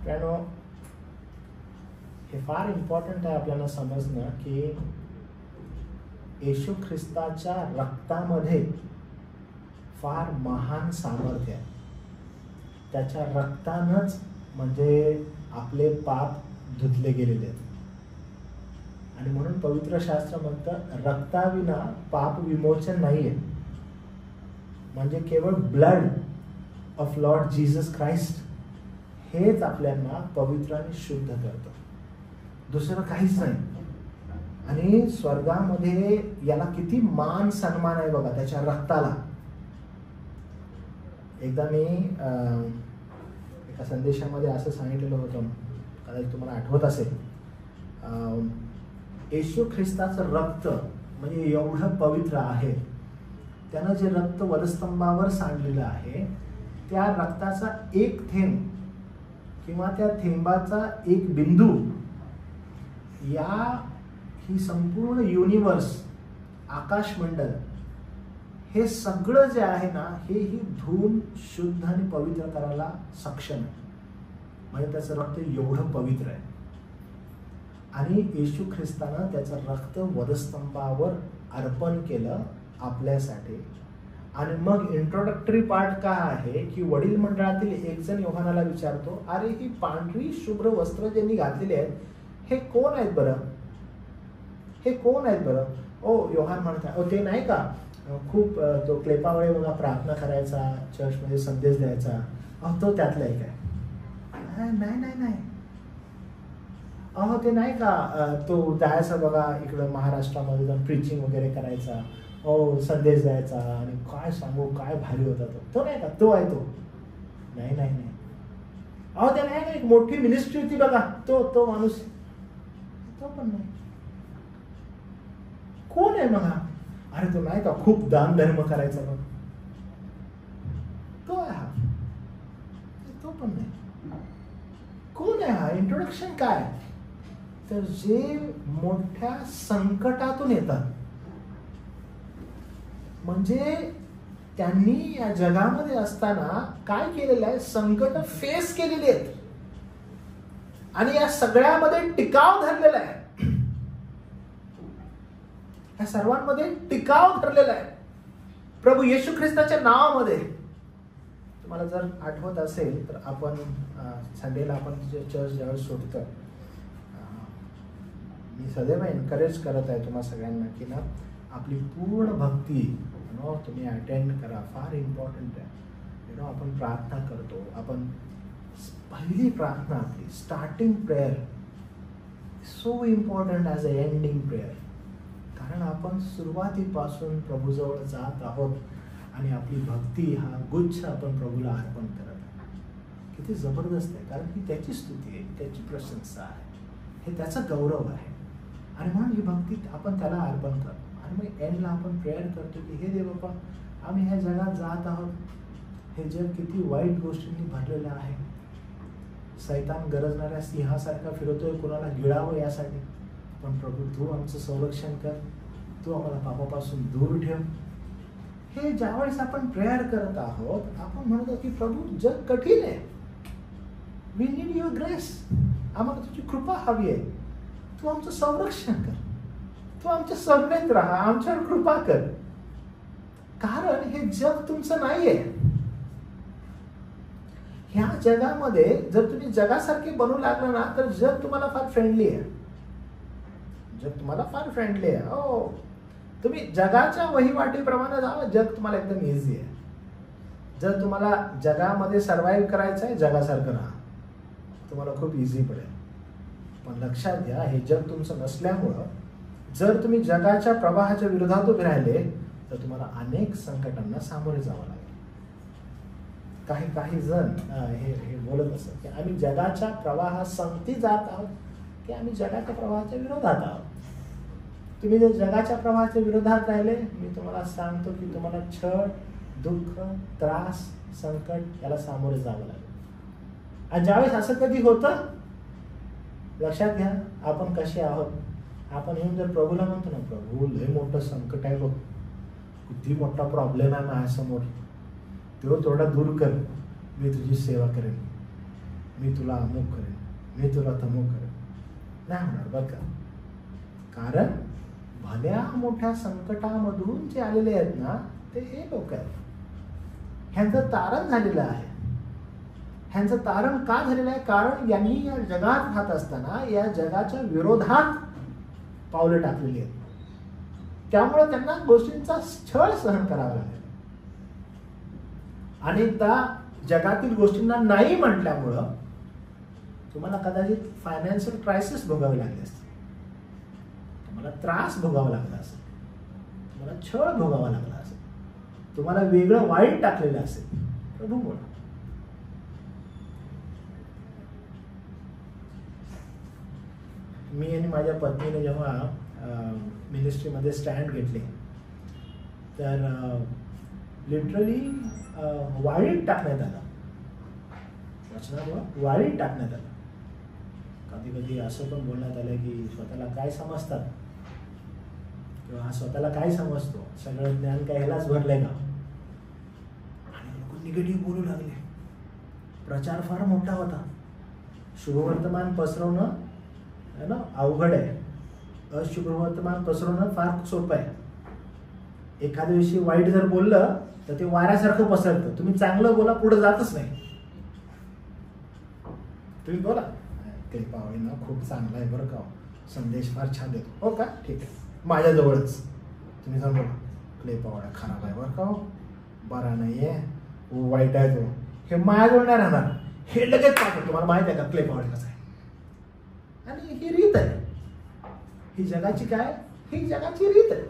कारण हे फार इम्पॉर्टंट आहे आपल्याला समजणं की येशू ख्रिस्ताच्या रक्तामध्ये फार महान सामर्थ्य आहे. त्याच्या रक्तानंच म्हणजे आपले पाप धुतले गेलेले आहेत. आणि म्हणून पवित्र शास्त्र म्हणतं रक्ताविना पाप विमोचन नाहीये. म्हणजे केवळ blood of Lord Jesus Christ हेच आपल्याला पवित्र आणि शुद्ध करतं, दुसरं काहीच नाही. आणि स्वर्गामध्ये याला किती मान सन्मान आहे बघा त्याच्या रक्ताला. एकदा मी एका संदेशामध्ये असं सांगितलेलं होतं, कदाचित तुम्हाला आठवत असेल, येशू ख्रिस्ताचं रक्त म्हणजे एवढं पवित्र आहे. त्यानं जे रक्त वधस्तंभावर सांडलेलं आहे, त्या रक्ताचा एक थेंब किंवा त्या थेंबाचा एक बिंदू ही संपूर्ण युनिवर्स, आकाशमंडल, हे सगळं जे आहे ना, हे ही धुवून शुद्ध आणि पवित्र करायला सक्षम आहे. म्हणजे त्याचं रक्त एवढं पवित्र आहे. आणि येशू ख्रिस्तानं त्याचं रक्त वधस्तंभावर अर्पण केलं आपल्यासाठी. आणि मग इंट्रोडक्टरी पार्ट काय आहे की वडील मंडळातील एक जण योहानाला विचारतो, अरे ही पांढरी शुभ्र वस्त्र ज्यांनी घातलेली आहेत हे कोण आहेत बरं? हे कोण आहेत बरं? ओ योहान म्हणतात, ओ ते नाही का खूप तो क्लेपावळे बघा प्रार्थना करायचा, चर्चमध्ये संदेश द्यायचा, अहो तो त्यातला एक आहे. नाही नाही नाही, अहो ते नाही का तो जायचा बघा इकडं महाराष्ट्रामध्ये जाऊन प्रीचिंग वगैरे करायचा, हो संदेश द्यायचा, आणि काय सांगू काय भारी होता तो नाही का, तो आहे तो. नाही नाही नाही, अहो ते नाही का एक मोठी मिनिस्ट्री होती बघा, तो माणूस, तो पण नाही. कोण आहे मग? अरे तो नाही का खूप दान धर्म करायचा बघ, तो आहे हा. तो पण नाही. कोण आहे हा? इंट्रोडक्शन काय? तर जे मोठ्या संकटातून येतात, म्हणजे त्यांनी या जगामध्ये असताना काय केलेलं आहे, संकट फेस केलेली आहेत आणि या सगळ्यामध्ये टिकाव धरलेला आहे. या सर्वांमध्ये टिकाव धरलेला आहे प्रभू येशू ख्रिस्ताच्या नावामध्ये. तुम्हाला जर आठवत असेल तर आपण संडेला आपण चर्च ज्यावेळेस सोडतो, मी सदैव एनकरेज करत आहे तुम्हा सगळ्यांना की ना आपली पूर्ण भक्ती तुम्ही अटेंड करा, फार इम्पॉर्टंट आहे. आपण प्रार्थना करतो, आपण पहिली प्रार्थना आपली starting prayer so important as a ending prayer. कारण आपण सुरुवातीपासून प्रभूजवळ जात आहोत आणि आपली भक्ती हा गुच्छ आपण प्रभूला अर्पण करत आहोत. किती जबरदस्त आहे, कारण ही त्याची स्तुती आहे, त्याची प्रशंसा आहे, हे त्याचा गौरव आहे. आणि म्हणून ही भक्ती आपण त्याला अर्पण करतो. आणि मग एंडला आपण प्रेयर करतो की हे देव बाप्पा, आम्ही ह्या जगात जात आहोत, हे जग किती वाईट गोष्टींनी भरलेलं आहे. सैतान गरजणाऱ्या सिंहासारखा फिरतोय कुणाला गिळावं यासाठी. पण प्रभू तू आमचं संरक्षण कर, तू आम्हाला पापापासून दूर ठेव. हे ज्यावेळेस आपण प्रेयर करत आहोत, आपण म्हणतो की प्रभू जग कठीण आहे, वी नीड युअर ग्रेस, आम्हाला तुझी कृपा हवी आहे, तू आमचं संरक्षण कर, तू आमच्या सभेत राहा, आमच्यावर कृपा कर. कारण हे जग तुमचं नाहीये. ह्या जगामध्ये जर तुम्ही जगासारखे बनू लागला ना तर जग तुम्हाला फार फ्रेंडली आहे. जग तुम्हाला फार फ्रेंडली आहे. हो, तुम्ही जगाच्या वहिवाटीप्रमाणे जावा, जग तुम्हाला एकदम इझी आहे. जर तुम्हाला जगामध्ये सर्वाइव्ह करायचं आहे, जगासारखं राहा, तुम्हाला खूप इझी पडेल. पण लक्षात घ्या, हे जग तुमचं नसल्यामुळं जर तुम्ही जगाच्या प्रवाहाच्या विरोधात उभे राहिले तर तुम्हाला अनेक संकटांना सामोरे जावं लागेल. काही जण हे बोलत असतात की आम्ही जगाच्या प्रवाहासंगती जात आहोत की आम्ही जगाच्या प्रवाहाच्या विरोधात आहोत. तुम्ही जर जगाच्या प्रवाहाच्या विरोधात राहिले, मी तुम्हाला सांगतो की तुम्हाला छळ, दुःख, त्रास, संकट याला सामोरे जावं लागेल. आणि ज्यावेळेस असं कधी होतं, लक्षात घ्या आपण कसे आहोत. आपण येऊन जर प्रभूला म्हणतो ना, प्रभू लय मोठं संकट आहे बघ, किती मोठा प्रॉब्लेम आहे माझ्यासमोर, तो थोडा दूर कर, मी तुझी सेवा करेन, मी तुला अमुक करेन, मी तुला तमुक करेन. नाही होणार बरं का. कारण भल्या मोठ्या संकटामधून जे आलेले आहेत ना, ते हे लोक आहेत. ह्यांचं तारण झालेलं आहे. ह्यांचं तारण का झालेलं आहे? कारण यांनी या जगात राहत असताना या जगाच्या विरोधात पावलं टाकलेली आहेत. त्यामुळे त्यांना गोष्टींचा छळ सहन करावा लागेल. अनेकदा जगातील गोष्टींना नाही म्हटल्यामुळं तुम्हाला कदाचित फायनान्शियल क्रायसिस भोगावे लागले असते, तुम्हाला त्रास भोगावा लागला असेल, तुम्हाला छळ भोगावा लागला असेल, तुम्हाला वेगळं वाईट टाकलेलं असेल. प्रभू बोला. मी आणि माझ्या पत्नीने जेव्हा मिनिस्ट्रीमध्ये स्टँड घेतले तर लिटरली वाळीत टाकण्यात आलं. वचनात वाळीत टाकण्यात आलं. कधी कधी असं पण बोलण्यात आलं की स्वतःला काय समजतात किंवा हा स्वतःला काय समजतो, सगळं ज्ञान काय ह्यालाच भरलंय का. आणि लोक निगेटिव्ह बोलू लागले. प्रचार फार मोठा होता. शुभवर्तमान पसरवणं ना अवघड आहे, अशुभवर्तमान पसरवणं फार सोपं आहे. एखाद्या दिवशी वाईट जर बोललं तर ते वाऱ्यासारखं पसरतं. तुम्ही चांगलं बोला, पुढे जातच नाही. तुम्ही बोला ते पाहुणे ना खूप चांगला आहे बरं का, संदेश फार छान देतो. हो का, ठीक आहे, माझ्याजवळच तुम्ही जाऊन बोला क्ले पावडा खराब आहे बरं का, बरा नाही आहे, वाईट आहे तो, हे माझ्याजवळ नाही राहणार, हे लगेच पाहतो. तुम्हाला माहित आहे का क्ले पावडा कसा आहे. आणि ही रीत आहे, ही जगाची काय, ही जगाची रीत आहे.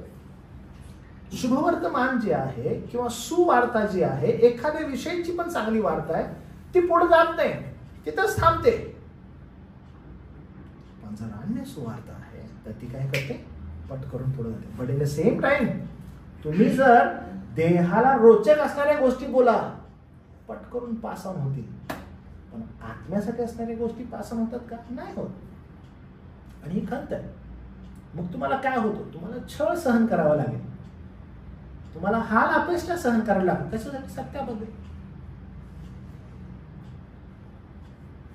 शुभवर्तमान जे आहे किंवा सुवार्ता जी आहे, एखाद्या विषयीची पण चांगली वार्ता आहे, ती पुढे जात नाही, तिथंच थांबते. पण जर अन्य सुवार्ता आहे तर ती काय करते, पट करून पुढे जाते. But in the same time तुम्ही जर देहाला रोचक असणाऱ्या गोष्टी बोला, पट करून पास ऑन होतील. पण आत्म्यासाठी असणाऱ्या गोष्टी पास ऑन होतात का, नाही होत. आणि ही खंत आहे. मग तुम्हाला काय होतं, तुम्हाला छळ सहन करावा लागेल, तुम्हाला हाल अपेक्षा सहन करायला लागेल. त्याच्यासाठी सत्याबद्दल.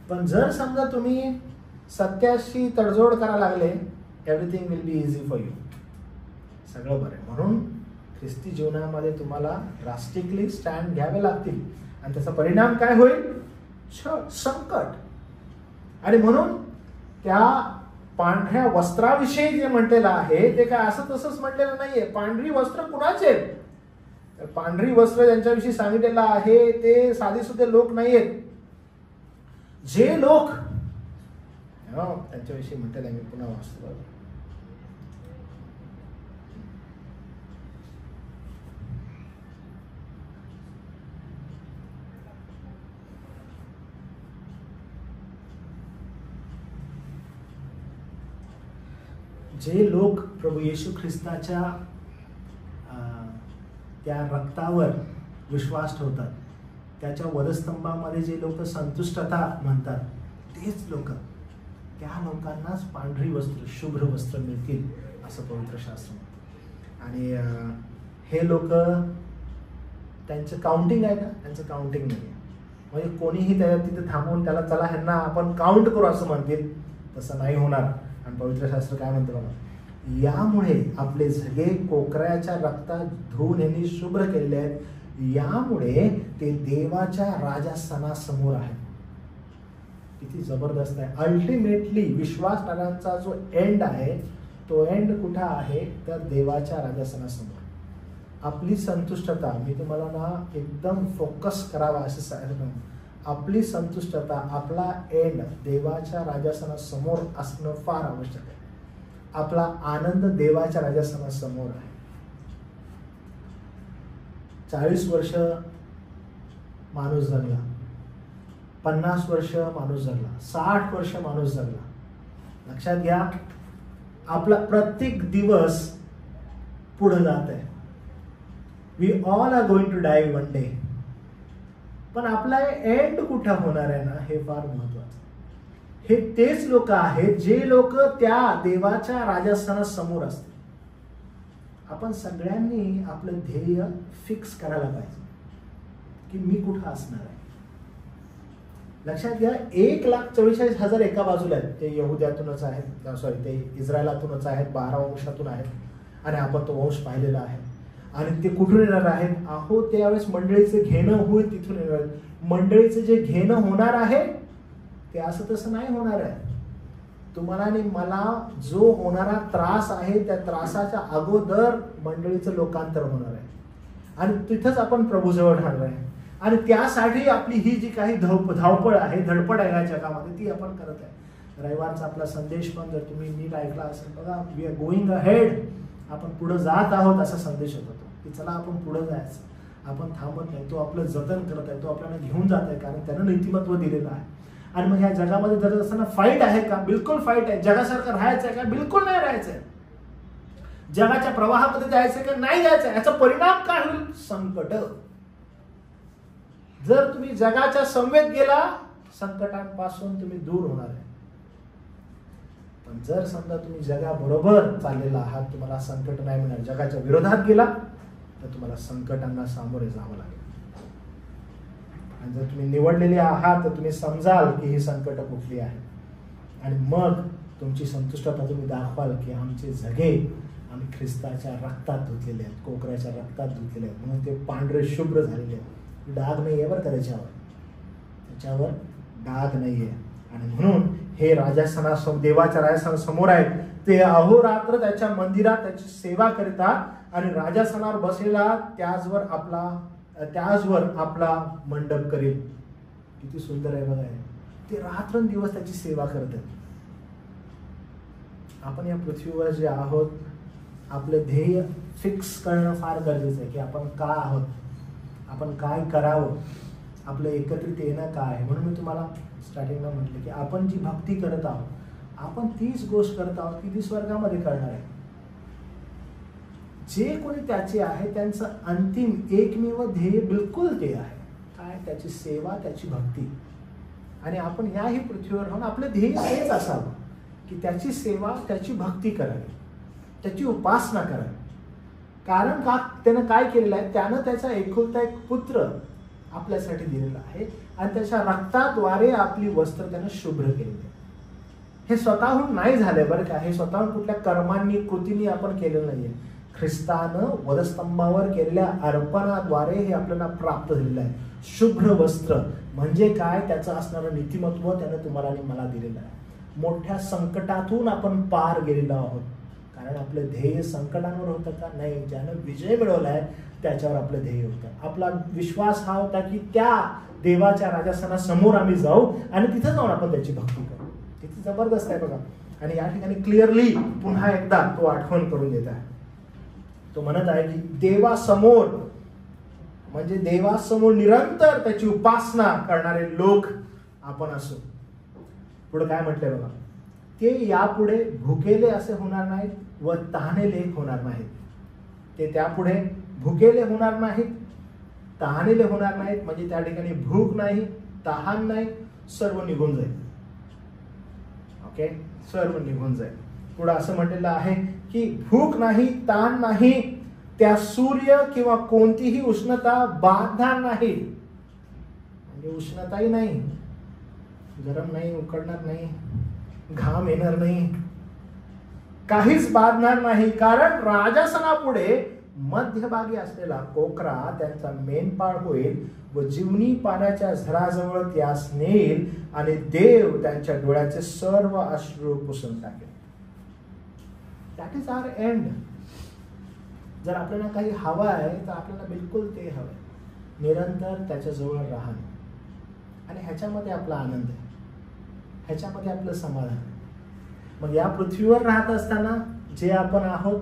पण जर समजा तुम्ही सत्याशी तडजोड करायला लागले, everything will be easy for you, सगळं बरं आहे. म्हणून ख्रिस्ती जीवनामध्ये तुम्हाला ड्रास्टिकली स्टँड घ्यावे लागतील. आणि त्याचा परिणाम काय होईल, छळ, संकट. आणि म्हणून त्या पांढऱ्या वस्त्राविषयी जे म्हटलेलं आहे ते काय असं तसंच म्हटलेलं नाहीये. पांढरी वस्त्र कुणाचे? पांढरी वस्त्र ज्यांच्याविषयी सांगितलेलं आहे ते साधे सुधे लोक नाहीयेत. जे लोक त्यांच्याविषयी म्हटलेलं आहे, मी पुन्हा वाचतो. जे लोक प्रभू येशू ख्रिस्ताच्या त्या रक्तावर विश्वास ठेवतात, त्याच्या वधस्तंभामध्ये जे लोक संतुष्टता म्हणतात, तेच लोक, त्या लोकांनाच पांढरी वस्त्र, शुभ्र वस्त्र मिळतील असं पवित्र शास्त्र म्हणतं. आणि हे लोक, त्यांचं काउंटिंग आहे का, त्यांचं काउंटिंग नाही. म्हणजे कोणीही त्या तिथे थांबवून त्याला चला ह्यांना आपण काउंट करू असं म्हणतील, तसं नाही होणार. आणि पवित्र शास्त्र काय म्हणतं बघा, यामुळे आपले झगे कोकऱ्याच्या रक्तात धुवून यांनी शुभ्र केलेले आहेत, यामुळे ते देवाच्या राजासनासमोर आहेत. किती जबरदस्त आहे. अल्टिमेटली विश्वासणाऱ्यांचा जो एंड आहे, तो एंड कुठं आहे, तर देवाच्या राजासनासमोर. आपली संतुष्टता, मी तुम्हाला ना एकदम फोकस करावा असं सांगतो, आपली संतुष्टता, आपला एंड देवाच्या राजासनासमोर असणं फार आवश्यक आहे. आपला आनंद देवाच्या राजासनासमोर आहे. 40 वर्ष माणूस जगला, 50 वर्ष माणूस जगला, 60 वर्ष माणूस जगला. लक्षात घ्या, आपला प्रत्येक दिवस पुढे जात आहे. We all are going to die one day. पण आपला एंड कुठं होणार आहे ना, हे फार महत्वाचं. हे तेच लोक आहेत जे लोक त्या देवाच्या राजस्थानासमोर असतील. आपण सगळ्यांनी आपलं ध्येय फिक्स करायला पाहिजे की मी कुठं असणार आहे. लक्षात घ्या, 1,44,000 एका बाजूला आहेत, ते यहुद्यातूनच आहेत, सॉरी ते इस्रायलातूनच आहेत, 12 वंशातून आहेत आणि आपण तो वंश पाहिलेला आहे. आणि ते कुठून येणार आहेत? अहो, त्यावेळेस मंडळीचं घेणं होईल तिथून येणार. मंडळीचं जे घेणं होणार आहे ते असं तसं नाही होणार आहे. तुम्हाला आणि मला जो होणारा त्रास आहे त्या त्रासाच्या अगोदर मंडळीचं लोकांतर होणार आहे आणि तिथंच आपण प्रभूजवळ राहणार आहे. आणि त्यासाठी आपली ही जी काही धावपळ आहे, धडपड आहे या जगामध्ये, ती आपण करत आहे. रविवारचा आपला संदेश पण जर तुम्ही नीट ऐकला असेल बघा, वी आर गोइंग अहेड, आपण पुढे जात आहोत असा संदेश होता तो, की चला आपण पुढे जायचं. आपण थांबत नाही, तो आपलं जतन करत आहे, तो आपल्याला घेऊन जात आहे, कारण त्यानं नीतिमत्व दिलेलं आहे. आणि मग ह्या जगामध्ये जर असताना फाईट आहे का? बिलकुल फाईट आहे. जगासारखं राहायचं आहे का? बिलकुल नाही राहायचंय. जगाच्या प्रवाहामध्ये जायचंय का? नाही जायचंय. याचा परिणाम काय होईल? संकट. जर तुम्ही जगाच्या समवेत गेला, संकटांपासून तुम्ही दूर होणार आहे. पण जर समजा तुम्ही जगाबरोबर चाललेला आहात, तुम्हाला संकट नाही मिळणार, जगाच्या विरोधात गेला तर तुम्हाला संकटांना सामोरे जावं लागेल. आणि जर तुम्ही निवडलेले आहात तर तुम्ही समजाल की ही संकट कुठली आहे आणि मग तुमची संतुष्टता तुम्ही दाखवाल की आमचे जगे आम्ही ख्रिस्ताच्या रक्तात धुतलेले आहेत, कोकऱ्याच्या रक्तात धुतलेले आहेत, म्हणून ते पांढरे शुभ्र झालेले आहेत. डाग नाही आहे बरं का त्याच्यावर डाग नाहीये. आणि म्हणून हे देवाच्या राजासनासमोर आहेत. ते अहोरात्र त्याच्या मंदिरात त्याची सेवा करतात आणि राजासनावर बसलेला त्याचवर आपला मंडप करेल. किती सुंदर आहे बघा. ते रात्रंदिवस त्याची सेवा करतात. आपण या पृथ्वीवर जे आहोत, आपलं ध्येय फिक्स करणं फार गरजेचं आहे की आपण का आहोत, आपण काय करावं, आपलं एकत्रित येणं काय आहे. म्हणून मी तुम्हाला स्टार्टिंगला म्हटलं की आपण जी भक्ती करत आहोत, आपण तीच गोष्ट करत आहोत की ती स्वर्गामध्ये करणार आहे. जे कोणी त्याचे आहे त्यांचं अंतिम एकमेव ध्येय बिलकुल ते आहे. काय? त्याची सेवा, त्याची भक्ती. आणि आपण याही पृथ्वीवर राहून आपलं ध्येय हेच असावं की त्याची सेवा, त्याची भक्ती करावी, त्याची उपासना करावी. कारण का? त्यानं काय केलेलं आहे? त्यानं त्याचा एकुलता एक पुत्र आपल्यासाठी दिलेला आहे आणि त्याच्या रक्ताद्वारे आपली वस्त्र त्यानं शुभ्र केलेली आहे. हे स्वतःहून नाही झालंय बरं का. हे स्वतःहून कुठल्या कर्मांनी, कृतींनी आपण केलेलं नाहीये. ख्रिस्तानं वधस्तंभावर केलेल्या अर्पणाद्वारे हे आपल्याला प्राप्त झालेलं आहे. शुभ्र वस्त्र म्हणजे काय? त्याचं असणारं नीतिमत्व त्यानं तुम्हाला आणि मला दिलेलं आहे. मोठ्या संकटातून आपण पार गेलेलो आहोत. कारण आपलं ध्येय संकटांवर होतं का? नाही. ज्यानं विजय मिळवलाय त्याच्यावर आपलं ध्येय होतं. आपला विश्वास हा होता की त्या देवाच्या राजासनासमोर आम्ही जाऊ आणि तिथं जाऊन आपण त्याची भक्ती करू. किती जबरदस्त आहे बघा. आणि या ठिकाणी क्लिअरली पुन्हा एकदा तो आठवण करून देत आहे. तो म्हणत आहे की देवासमोर म्हणजे देवासमोर निरंतर त्याची उपासना करणारे लोक आपण असू. पुढे काय म्हटलंय बघा, ते यापुढे भुकेले असे होणार नाहीत व तहानेले होणार नाहीत. ते त्यापुढे भुकेले होणार नाहीत, तहानेले होणार नाहीत. म्हणजे त्या ठिकाणी भूक नाही, तहान नाही, सर्व निघून जाईल. ओके, सर्व निघून जाईल. पुढे असं म्हटलेलं आहे की भूक नाही, ताण नाही, त्या सूर्य किंवा कोणतीही उष्णता बाधणार नाही. म्हणजे उष्णताही नाही, गरम नाही, उकडणार नाही, घाम येणार नाही, काहीच बाधणार नाही. कारण राजासनापुढे मध्यभागी असलेला कोकरा त्यांचा मेनपाळ होईल व जीवनी पाण्याच्या झराजवळ त्यास नेईल आणि देव त्यांच्या डोळ्याचे सर्व अश्रू पुसून टाकेल. That is our end. जर आपल्याला काही हवं आहे तर आपल्याला बिलकुल ते हवं, निरंतर त्याच्याजवळ राहणं. आणि ह्याच्यामध्ये आपला आनंद आहे, ह्याच्यामध्ये आपलं समाधान आहे. मग या पृथ्वीवर राहत असताना जे आपण आहोत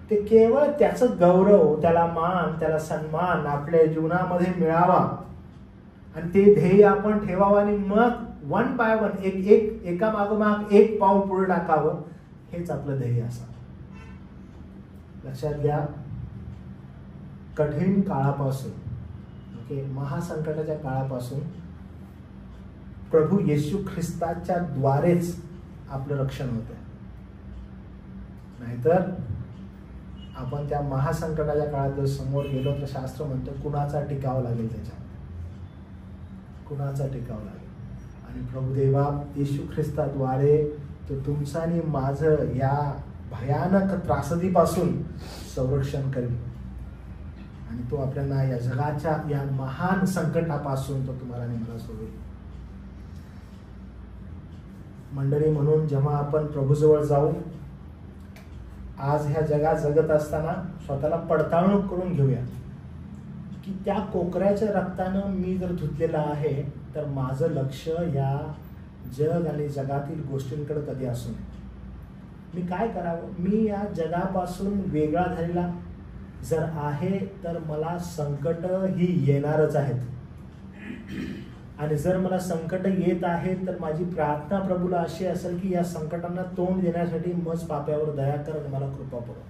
ते केवळ त्याचं गौरव, त्याला मान, त्याला सन्मान आपल्या जीवनामध्ये मिळावा आणि ते ध्येय आपण ठेवावं आणि मग वन बाय वन एका मागोमाग एक पाऊल पुढे टाकावं, हेच आपलं ध्येय असावं. लक्षात घ्या, कठीण काळापासून, ओके, महासंकटाच्या काळापासून प्रभू येशू ख्रिस्ताच्या द्वारेच आपलं रक्षण होतं. नाहीतर आपण त्या महासंकटाच्या काळात जर समोर गेलो तर शास्त्र म्हणतं कुणाचा टिकावं लागेल, त्याच्यामध्ये कुणाचा टिकावं लागेल. आणि प्रभुदेवा येशू ख्रिस्ताद्वारे तो तुमचं आणि माझं या भयानक त्रासदीपासून संरक्षण करेल आणि तो आपल्याला या जगाच्या या महान संकटापासून तो तुम्हाला आणि मला सोडेल. मंडळी, म्हणून जेव्हा आपण प्रभूजवळ जाऊ, आज ह्या जगात जगत असताना स्वतःला पडताळून करून घेऊया की त्या कोकऱ्याच्या रक्तानं मी जर धुतलेलं आहे तर माझं लक्ष या जग आणि जगातील गोष्टींकडे कधी असू नये. मी काय करावं? मी या जगापासून वेगळा झालेला जर आहे तर मला संकट ही येणारच आहेत आणि जर मला संकट येत आहे तर माझी प्रार्थना प्रभूला अशी असेल की या संकटांना तोंड देण्यासाठी मज पाप्यावर दया कर आणि मला कृपा पडो.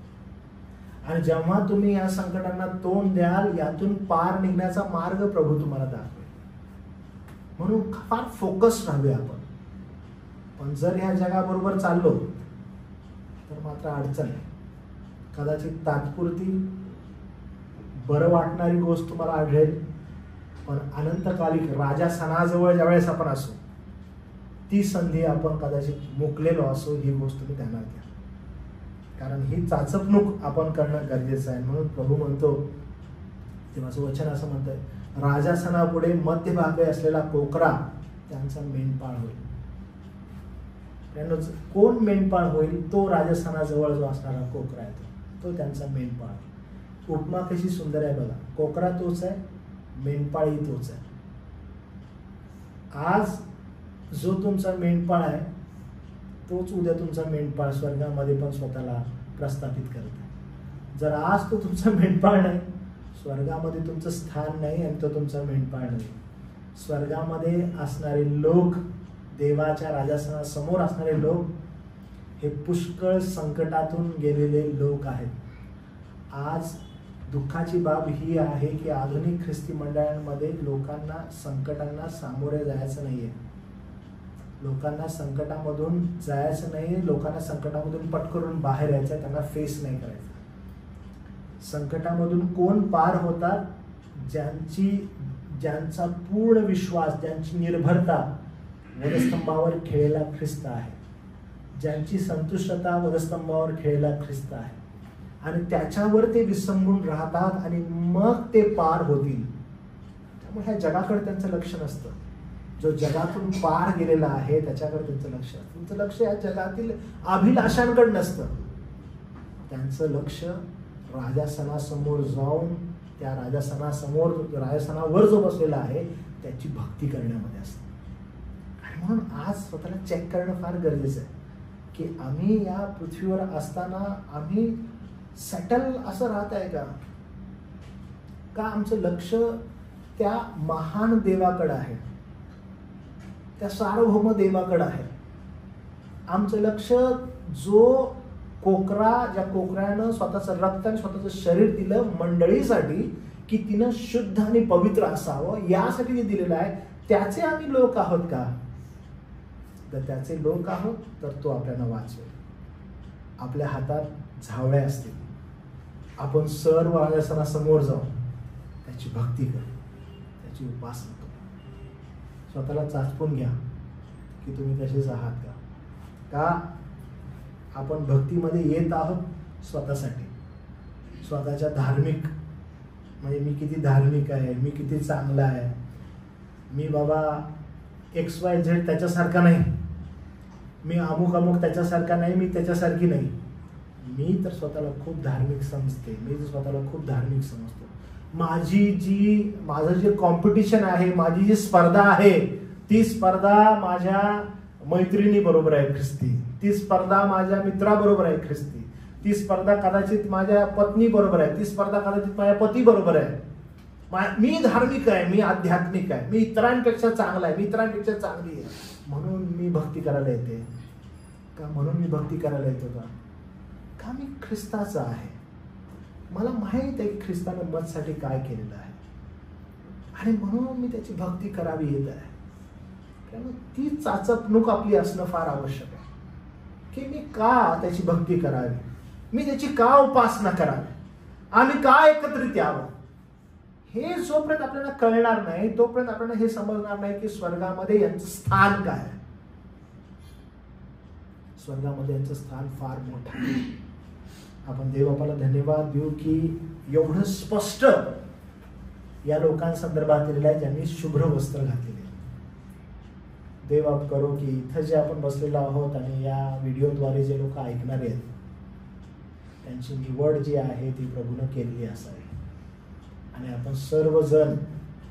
आणि जेव्हा तुम्ही या संकटांना तोंड द्याल, यातून पार निघण्याचा मार्ग प्रभू तुम्हाला दाखवेल. म्हणून फार फोकस राहूया आपण. पण जर ह्या जगाबरोबर चाललो तर मात्र अडचण आहे. कदाचित तात्पुरती बरं वाटणारी गोष्ट तुम्हाला आढळेल, पण अनंतकालिक राजा सणाजवळ ज्यावेळेस आपण असू, ती संधी आपण कदाचित मुकलेलो असो, ही गोष्ट तुम्ही ध्यानात घ्या. कारण ही चाचपणूक आपण करणं गरजेचं आहे. म्हणून प्रभू म्हणतो, ते माझं वचन असं म्हणतंय, राजासनापुढे मध्यभागी असलेला कोकरा त्यांचा मेंढपाळ होईल. कोण मेंढपाळ होईल? तो राजस्थानाजवळ जो असणारा कोकरा आहे तो त्यांचा मेंढपाळ. उपमा कशी सुंदर आहे बघा. कोकरा तोच आहे, मेंढपाळही तोच आहे. आज जो तुमचा मेंढपाळ आहे तोच उद्या तुमचा मेंढपाळ स्वर्गामध्ये पण स्वतःला प्रस्थापित करत आहे. जर आज तो तुमचा मेंढपाळ नाही, स्वर्गामध्ये तुमचं स्थान नाही आणि तो तुमचा मेंढपाळ नाही. स्वर्गामध्ये असणारे लोक, देवाच्या राजासनासमोर असणारे लोक हे पुष्कळ संकटातून गेलेले लोक आहेत. आज दुःखाची बाब ही आहे की आधुनिक ख्रिस्ती मंडळांमध्ये लोकांना संकटांना सामोरे जायचं नाहीये. लोकांना संकटामधून जायचं नाही, लोकांना संकटामधून पटकरून बाहेर यायचं, त्यांना फेस नाही करायचं. संकटामधून कोण पार होतात? ज्यांचा पूर्ण विश्वास, ज्यांची निर्भरता वधस्तंभावर खेळलेला ख्रिस्त आहे, ज्यांची संतुष्टता वधस्तंभावर खेळलेला ख्रिस्त आहे आणि त्याच्यावर ते विसंबून राहतात आणि मग ते पार होतील. त्यामुळे ह्या जगाकडे त्यांचं लक्ष नसतं. जो जगातून पार गेलेला आहे त्याच्याकडे त्यांचं लक्ष असतं. त्यांचं लक्ष या जगातील अभिलाषांकडे नसतं. त्यांचं लक्ष राजासनासमोर जाऊन त्या राजासनावर जो बसलेला आहे त्याची भक्ती करण्यामध्ये असतं. आणि म्हणून आज स्वतःला चेक करणं फार गरजेचं आहे की आम्ही या पृथ्वीवर असताना आम्ही सेटल असं राहत आहे का आमचं लक्ष त्या महान देवाकडे आहे, त्या सार्वभौम देवाकडे आहे. आमचं लक्ष जो ज्या कोकऱ्यानं स्वतःचं रक्त आणि स्वतःचं शरीर दिलं मंडळीसाठी की तिनं शुद्ध आणि पवित्र असावं, यासाठी जे दिलेलं आहे त्याचे आम्ही लोक आहोत का? जर त्याचे लोक आहोत तर तो आपल्याला वाचवेल. आपल्या हातात झावळ्या असतील, आपण सर्व राजासनासमोर जाऊ, त्याची भक्ती करू, त्याची उपासना करू. स्वतःला चाचपून घ्या की तुम्ही तसेच आहात का आपण भक्तीमध्ये येत आहोत स्वतःसाठी, स्वतःच्या धार्मिक, म्हणजे मी किती धार्मिक आहे, मी किती चांगला आहे, मी बाबा XYZ त्याच्यासारखा नाही, मी अमुक त्याच्यासारखा नाही, मी त्याच्यासारखी नाही. मी तर स्वतःला खूप धार्मिक समजते, मी तर स्वतःला खूप धार्मिक समजतो. माझं जे कॉम्पिटिशन आहे, माझी जी स्पर्धा आहे, ती स्पर्धा माझ्या मैत्रिणी बरोबर आहे ख्रिस्ती, ती स्पर्धा माझ्या मित्राबरोबर आहे ख्रिस्ती, ती स्पर्धा कदाचित माझ्या पत्नी बरोबर आहे, ती स्पर्धा कदाचित माझ्या पती बरोबर आहे. मी धार्मिक आहे, मी आध्यात्मिक आहे, मी इतरांपेक्षा चांगला आहे, मी इतरांपेक्षा चांगली आहे, म्हणून मी भक्ती करायला येते का? म्हणून मी भक्ती करायला येतो का मी ख्रिस्ताचा आहे. मला माहित आहे की ख्रिस्तानं माझ्यासाठी काय केलेलं आहे आणि म्हणून मी त्याची भक्ती करावी येत आहे. त्यामुळे ती चाचपणूक आपली असणं फार आवश्यक आहे की मी का त्याची भक्ती करावी, मी त्याची का उपासना करावी, आम्ही का एकत्रित यावं. हे जोपर्यंत आपल्याला कळणार नाही तोपर्यंत आपल्याला हे समजणार नाही की स्वर्गामध्ये यांचं स्थान काय आहे. स्वर्गामध्ये यांचं स्थान फार मोठं आहे. आपण देवबापाला धन्यवाद देऊ की एवढं स्पष्ट या लोकांसंदर्भात दिलेलं आहे ज्यांनी शुभ्र वस्त्र घातलेले. देवबाप करो की इथं जे आपण बसलेलो आहोत आणि या व्हिडिओद्वारे जे लोक ऐकणार आहेत त्यांची निवड जी आहे ती प्रभूनं केलेली असावी आणि आपण सर्वजण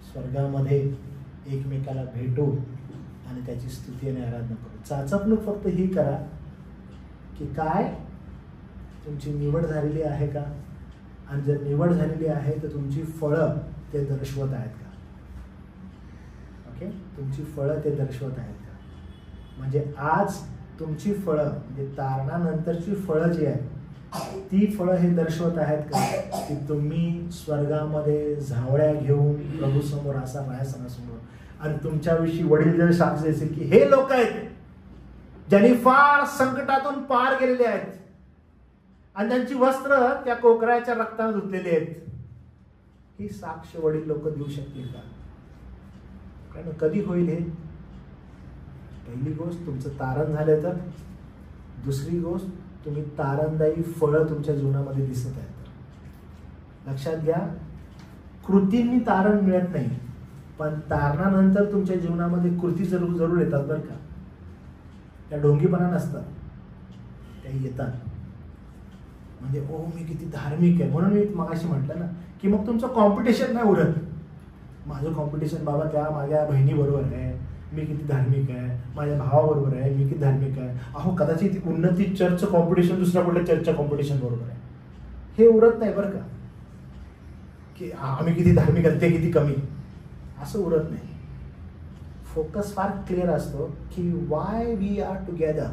स्वर्गामध्ये एकमेकाला भेटू आणि त्याची स्तुती आणि आराधना करू. चाचपणूक फक्त ही करा की काय तुमची निवड झालेली आहे का, आणि जर निवड झालेली आहे तर तुमची फळं ते दर्शवत आहेत का. ओके, तुमची फळं ते दर्शवत आहेत का. म्हणजे आज तुमची फळं म्हणजे तारणानंतरची फळं जी आहेत ती फळं हे दर्शवत आहेत का की तुम्ही स्वर्गामध्ये झावळ्या घेऊन प्रभू समोर असा रायासनासमोर आणि तुमच्याविषयी वडील जर सांगले असेल की हे लोक आहेत ज्यांनी फार संकटातून पार गेलेले आहेत आणि त्यांची वस्त्र त्या कोकराच्या रक्ताने धुतलेली आहेत, ही साक्ष वडील लोक देऊ शकतील का. कारण कधी होईल हे. पहिली गोष्ट तुमचं तारण झालं तर, दुसरी गोष्ट तुम्ही तारणदायी फळं तुमच्या जीवनामध्ये दिसत आहेत. लक्षात घ्या, कृतींनी तारण मिळत नाही पण तारणानंतर तुमच्या जीवनामध्ये कृती जरूर येतात बरं का. त्या ढोंगीपणा नसतात, त्या येतात. म्हणजे ओ मी किती धार्मिक आहे म्हणून मी मगाशी म्हटलं ना की मग तुमचं कॉम्पिटिशन नाही उरत. माझं कॉम्पिटिशन बाबा त्या माझ्या बहिणीबरोबर आहे, मी किती धार्मिक आहे, माझ्या भावाबरोबर आहे, मी किती धार्मिक आहे. अहो कदाचित उन्नती चर्चचं कॉम्पिटिशन दुसऱ्या कुठल्या चर्चच्या कॉम्पिटिशन बरोबर आहे, हे उरत नाही बरं का. की आम्ही किती धार्मिक आहे ते किती कमी, असं उरत नाही. फोकस फार क्लिअर असतो की why we are together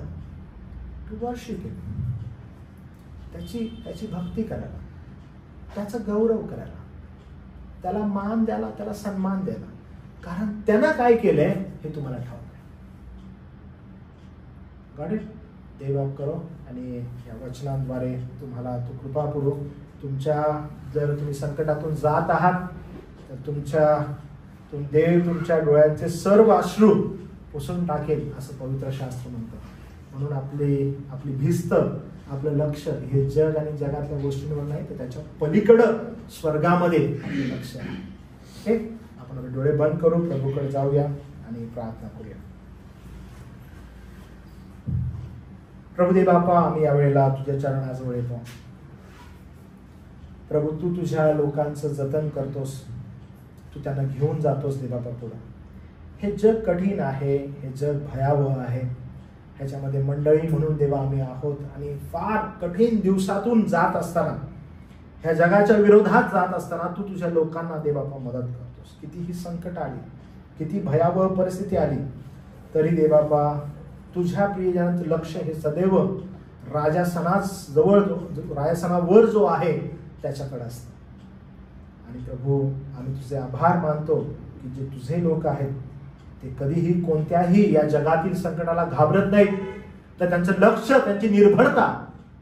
to worship him. त्याची भक्ती करायला, त्याचा गौरव करायला, त्याला मान द्यायला, त्याला सन्मान द्यायला, कारण त्यानं काय केलंय हे तुम्हाला ठाऊक आहे. Got it. देवबाप करो आणि या वचनांद्वारे तुम्हाला तो कृपापूर्वक जर तुम्ही संकटातून जात आहात तर देव तुमच्या डोळ्यांचे सर्व अश्रू पुसून टाकेल असं पवित्र शास्त्र म्हणतं. म्हणून आपली भिस्त, आपलं लक्ष हे जग आणि जगातल्या गोष्टींवर नाही तर त्याच्या पलीकडं स्वर्गामध्ये आपलं लक्ष आहे. हे आपण डोळे बंद करू, प्रभूकडे जाऊया आणि प्रार्थना करूया. प्रभुदेव बापा, आम्ही यावेळेला तुझ्या चरणाजवळ येतो. प्रभू तू तुझ्या लोकांचं जतन करतोस, तू त्यांना घेऊन जातोस देवापा पुढं. हे जग कठीण आहे, हे जग भयावह आहे, ह्याच्यामध्ये मंडळी म्हणून देवा आम्ही आहोत आणि फार कठीण दिवसातून जात असताना, ह्या जगाच्या विरोधात जात असताना तू तुझ्या लोकांना देवापा मदत करतोस. कितीही संकट आली, किती भयावह परिस्थिती आली तरी देवापा तुझ्या प्रियजनांचं लक्ष हे सदैव राजासनावर जो आहे त्याच्याकडे असतं. आणि प्रभू आम्ही तुझे आभार मानतो की जे तुझे लोक आहेत ते कधीही कोणत्याही या जगातील संकटाला घाबरत नाहीत, तर त्यांचं लक्ष, त्यांची निर्भरता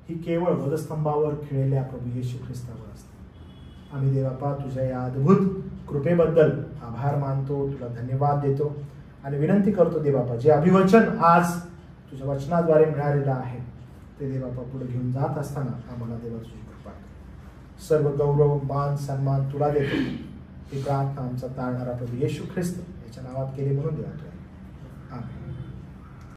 ही केवळ वधस्तंभावर खिळलेल्या प्रभू येशू ख्रिस्तावर असते. आम्ही देवापा तुझ्या या अद्भुत कृपेबद्दल आभार मानतो, तुला धन्यवाद देतो आणि विनंती करतो देवापा जे अभिवचन आज तुझ्या वचनाद्वारे मिळालेलं आहे ते देवापा पुढे घेऊन जात असताना आम्हाला देवा तुझी कृपा कर. सर्व गौरव, मान, सन्मान तुला देतो. ही प्रार्थना आमचा तारणारा प्रभू येशू ख्रिस्त याच्या नावात केली म्हणून देवा. आमेन.